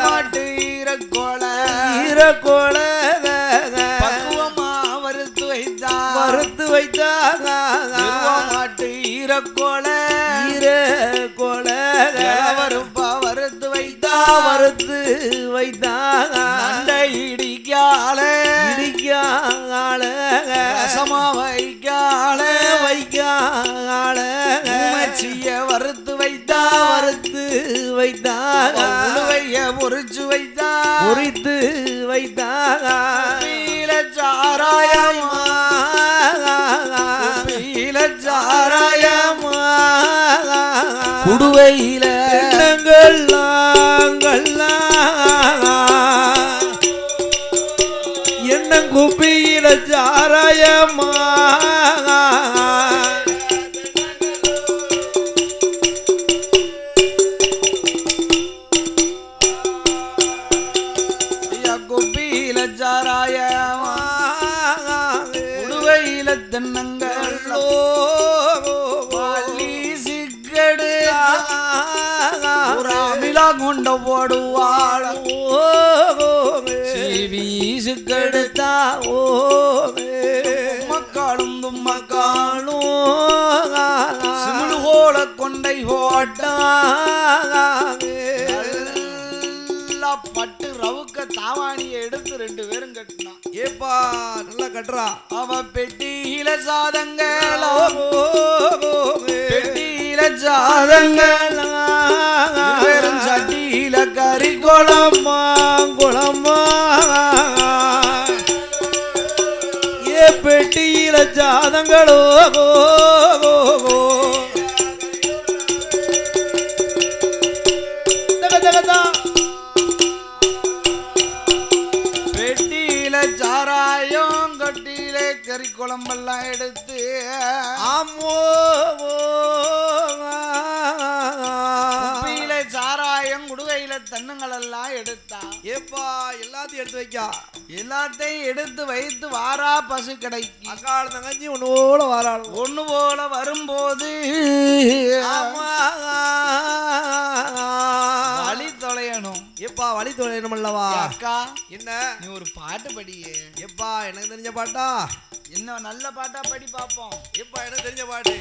மாட்டு ஈரக்கோள பக்குவமா வறுத்து வைத்தா. மாட்டு ஈரக்கோள வருப்பா வறுத்து வைத்தா. அண்டை இடிக்கால ரசமா வைக்கால உமச்சிய வறுத்து வைத்தா. உழுவைய பொறிச்சு வைத்தா. சாராயமா குடுவையில எண்ணம் குப்பியில சாராயமா குப்பியில சாராயமா குடுவையில தென்னங்களோ சிக்கடு கொண்ட போடுவாள் வீசுக்கெடுத்தா. மக்களும் சிமுழுகோள கொண்டை போட்டா. பட்டு ரவுக்க தாவாணியை எடுத்து 2 பேரும் கட்டினான். ஏப்பா நல்லா கட்டுறா. அவ பெட்டியில சாதங்களோ வெறும் சட்டியில கறி குழம்பா பெட்டியில சாதங்களோ பெட்டியில சாராயம் கட்டியில கறி குழம்பெல்லாம் எடுத்து சாராயம் குடுவையில தன்னுங்கள் எல்லாம் எடுத்தா. ஏப்பா எல்லாத்தையும் எடுத்து வைக்கா. எல்லாத்தையும் எடுத்து வைத்து வாரா பசு கடைக்கு. அக்கால தங்கச்சி ஒண்ணு போல வரும்போது வழி தொலையணும். எப்பா வழி தொலைணும் அல்லவா? அக்கா என்ன நீ ஒரு பாட்டு படியே. எப்பா எனக்கு தெரிஞ்ச பாட்டா? என்ன நல்ல பாட்டா படி பாப்போம். எப்பா எனக்கு தெரிஞ்ச பாட்டு.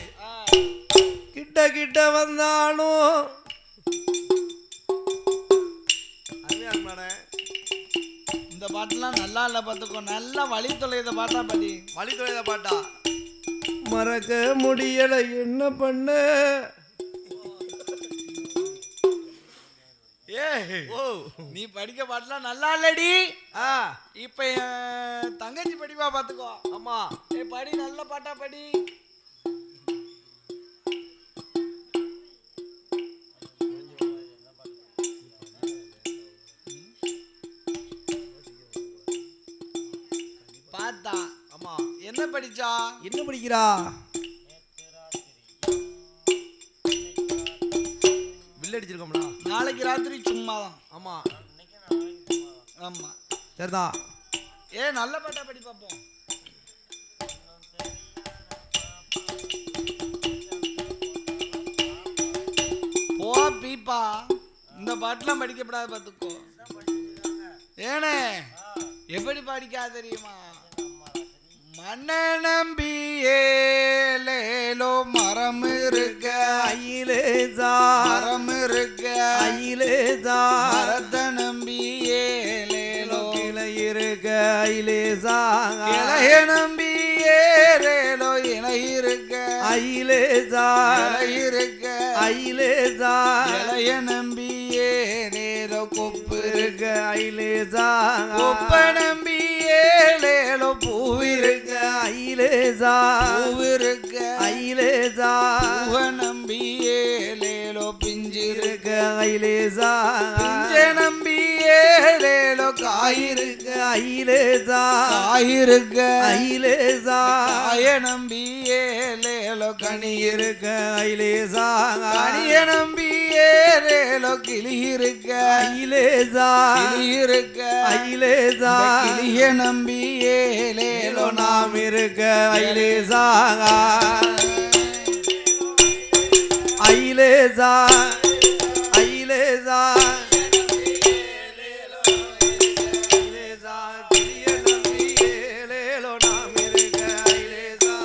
கிட்ட கிட்ட வந்தாலும் இந்த பாட்டுலாம் நல்லா இல்ல பாத்துக்கோ. நல்லா வழி தொலைத பாட்டா படி. வழி தொலைத பாட்டா? மறக்க முடியல என்ன பண்ண? ஏ ஓ நீ படிக்க பாட்டுலாம் நல்லா இல்லடி. இப்ப தங்கச்சி படிப்பா பாத்துக்கோ. ஆமா படி நல்ல பாட்டா படி. பார்த்தா ஆமா என்ன படிச்சா? என்ன படிக்கிறா? பில் அடிச்சிருக்கோம்ல. நாளைக்கு ராத்திரி சும்மாதான். ஆமா ஆமா சரிதா. நல்ல பாட்டா படி பாப்போம். போ பீப்பா இந்த பாட்டுலாம் படிக்கப்படாது பாத்துக்கோ. ஏனே எப்படி படிக்கா தெரியுமா? மண்ண நம்பி ஏலேலோ மரம் இருக்க அயிலேதா மரம் இருக்க அயிலேதா மரத்தை நம்பி ஏலேலோ கிளை இருக்க அயிலேதா இளைய நம்பி ஏலேலோ இணை இருக்க அயிலேதா இலை இருக்க அயிலேதா இளைய நம்பி ஏலேலோ கொப்பு இருக்க அயிலேதா கொப்ப நம்பி ஏலேலோ பூவிருக்க அயிலேதா பூவிருக்க அயிலேதா பூவ நம்பி ஏலேலோ பிஞ்சிருக்க அயிலேதா பிஞ்ச நம்பி ஏலேலோ காயிருக்க அயிலேதா காயிருக்க அயிலேதா காய நம்பி ஏலேலோ கனி இருக்க அயிலேதா கனிய நம்பி ஏலேலோ கிளி இருக்க அயிலேதா கிளி இருக்க அயிலேதா கிளிய நம்பி ஏலேலோ நாம் இருக்க அயிலேதா அயிலேதா அயிலேதா அயிலேதா கிளிய நம்பி ஏலேலோ நாம் இருக்க அயிலேதா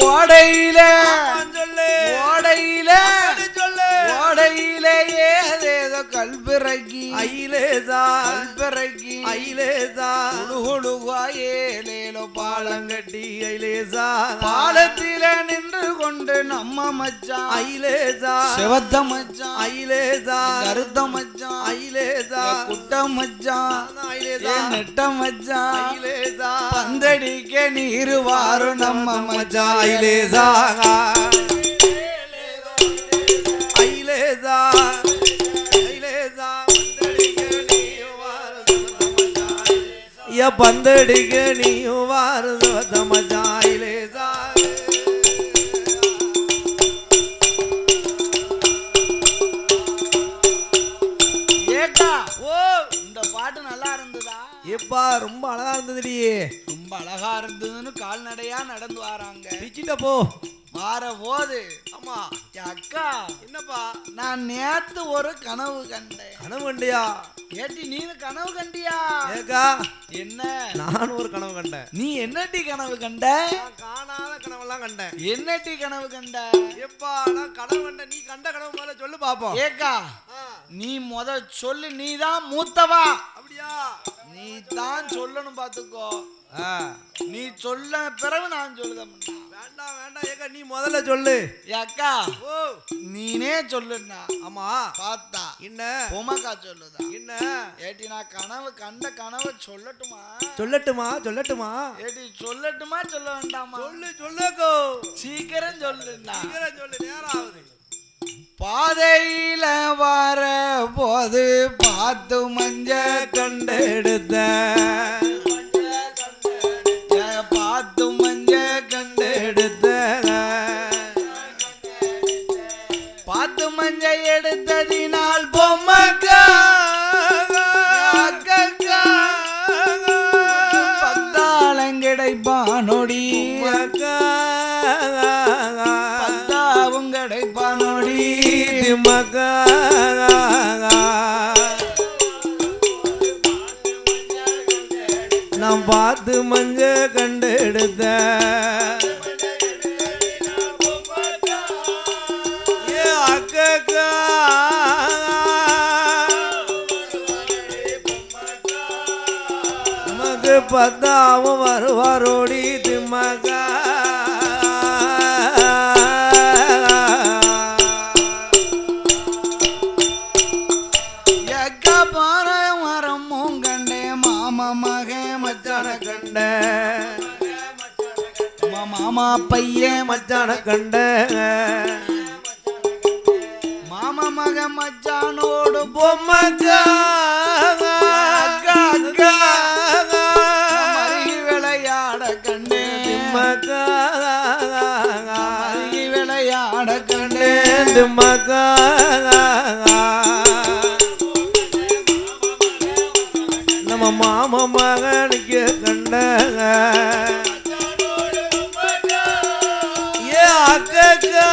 ஓடையில சொல்லு ஓடையில சொல்லு ஓடையில ஏதேதோ கல்பிறக்கி அயிலேதா கல்பிறக்கி அயிலேதா குழுகுழுவா ஏலேலோ பாலங்கட்டி அயிலேதா பாலத்தில நின்று கொண்டு நம்ம மச்சான் அயிலேதா செவத்த மச்சான் அயிலேதா கருத்த மச்சான் அயிலேதா குட்ட மச்சான் அயிலேதா நெட்ட மச்சான் அயிலேதா பந்தடிக்க நீர் வாரும் நம்ம மச்சான் அயிலேதா அயிலேதா அயிலேதா பந்தடிக்க நீயும் வாரத மச்சான் அயிலேதா ஏக்கா ஓ இந்த பாட்டு நல்லா இருந்ததா? எப்பா ரொம்ப அழகா இருந்ததுடி. ரொம்ப அழகா இருந்ததுன்னு கால்நடையா நடந்து வராங்க. பிச்சிட்ட போ வார போது ஆமா அக்கா என்னப்பா நான் நேத்து ஒரு கனவு கண்டேன். கனவு கண்டியா? ஏட்டி நீ கனவு கண்டியா? ஏக்கா என்ன? நான் ஒரு கனவு கண்டேன். நீ என்னட்டி கனவு கண்ட? காணாத கனவெல்லாம் கண்டேன். என்னட்டி கனவு கண்ட? எப்பா நான் கனவு கண்டேன். நீ கண்ட கனவு முதல்ல சொல்லு பாப்போம். ஏக்கா நீ முத சொல்லு. நீ தான் மூத்தவா. அப்படியா? நீ தான் சொல்லணும் பாத்துக்கோ. நீ சொல்ல பிறகு நான் சொல்லுதேன். வேண்டாம் வேண்டாம் ஏக்கா நீ முதல்ல சொல்லு. அக்கா ஓ நீனே சொல்லுண்ணா. ஆமா பார்த்தா என்ன பொமக்கா சொல்லுதா? என்ன ஏட்டி நான் கனவு கண்ட கனவு சொல்லட்டுமா? சொல்லட்டுமா சொல்லட்டுமா? ஏட்டி சொல்லட்டுமா சொல்ல வேண்டாமா? சொல்லு சொல்லுக்கோ. சீக்கிரம் சொல்லுண்ணா. சீக்கிரம் சொல்லு நேரம் ஆகுது. பாதையில வர போது பார்த்து மஞ்ச கண்டெடுத்த பார்த்து மஞ்ச கண்டெடுத்த பார்த்து மஞ்ச எடுத்ததினால் பொம்மக்கா பத்தாளம் கிடைப்பானொடி. பத்தாவும் திமகா நான் பார்த்து மஞ்ச கண்டெடுத்த அக்கா மக பத்தாவும் வருவாரோடி திமகா கண்ட மாமா பையன் மச்சான கண்ட மாமா மக மச்சானோடு பொம்மக்கா மருகி விளையாட கண்டே திம்மக்கா மருகி விளையாட கண்டே திம்மக்கா நம்ம மாமா மகனுக்கு கண்ட ஏ அக்கா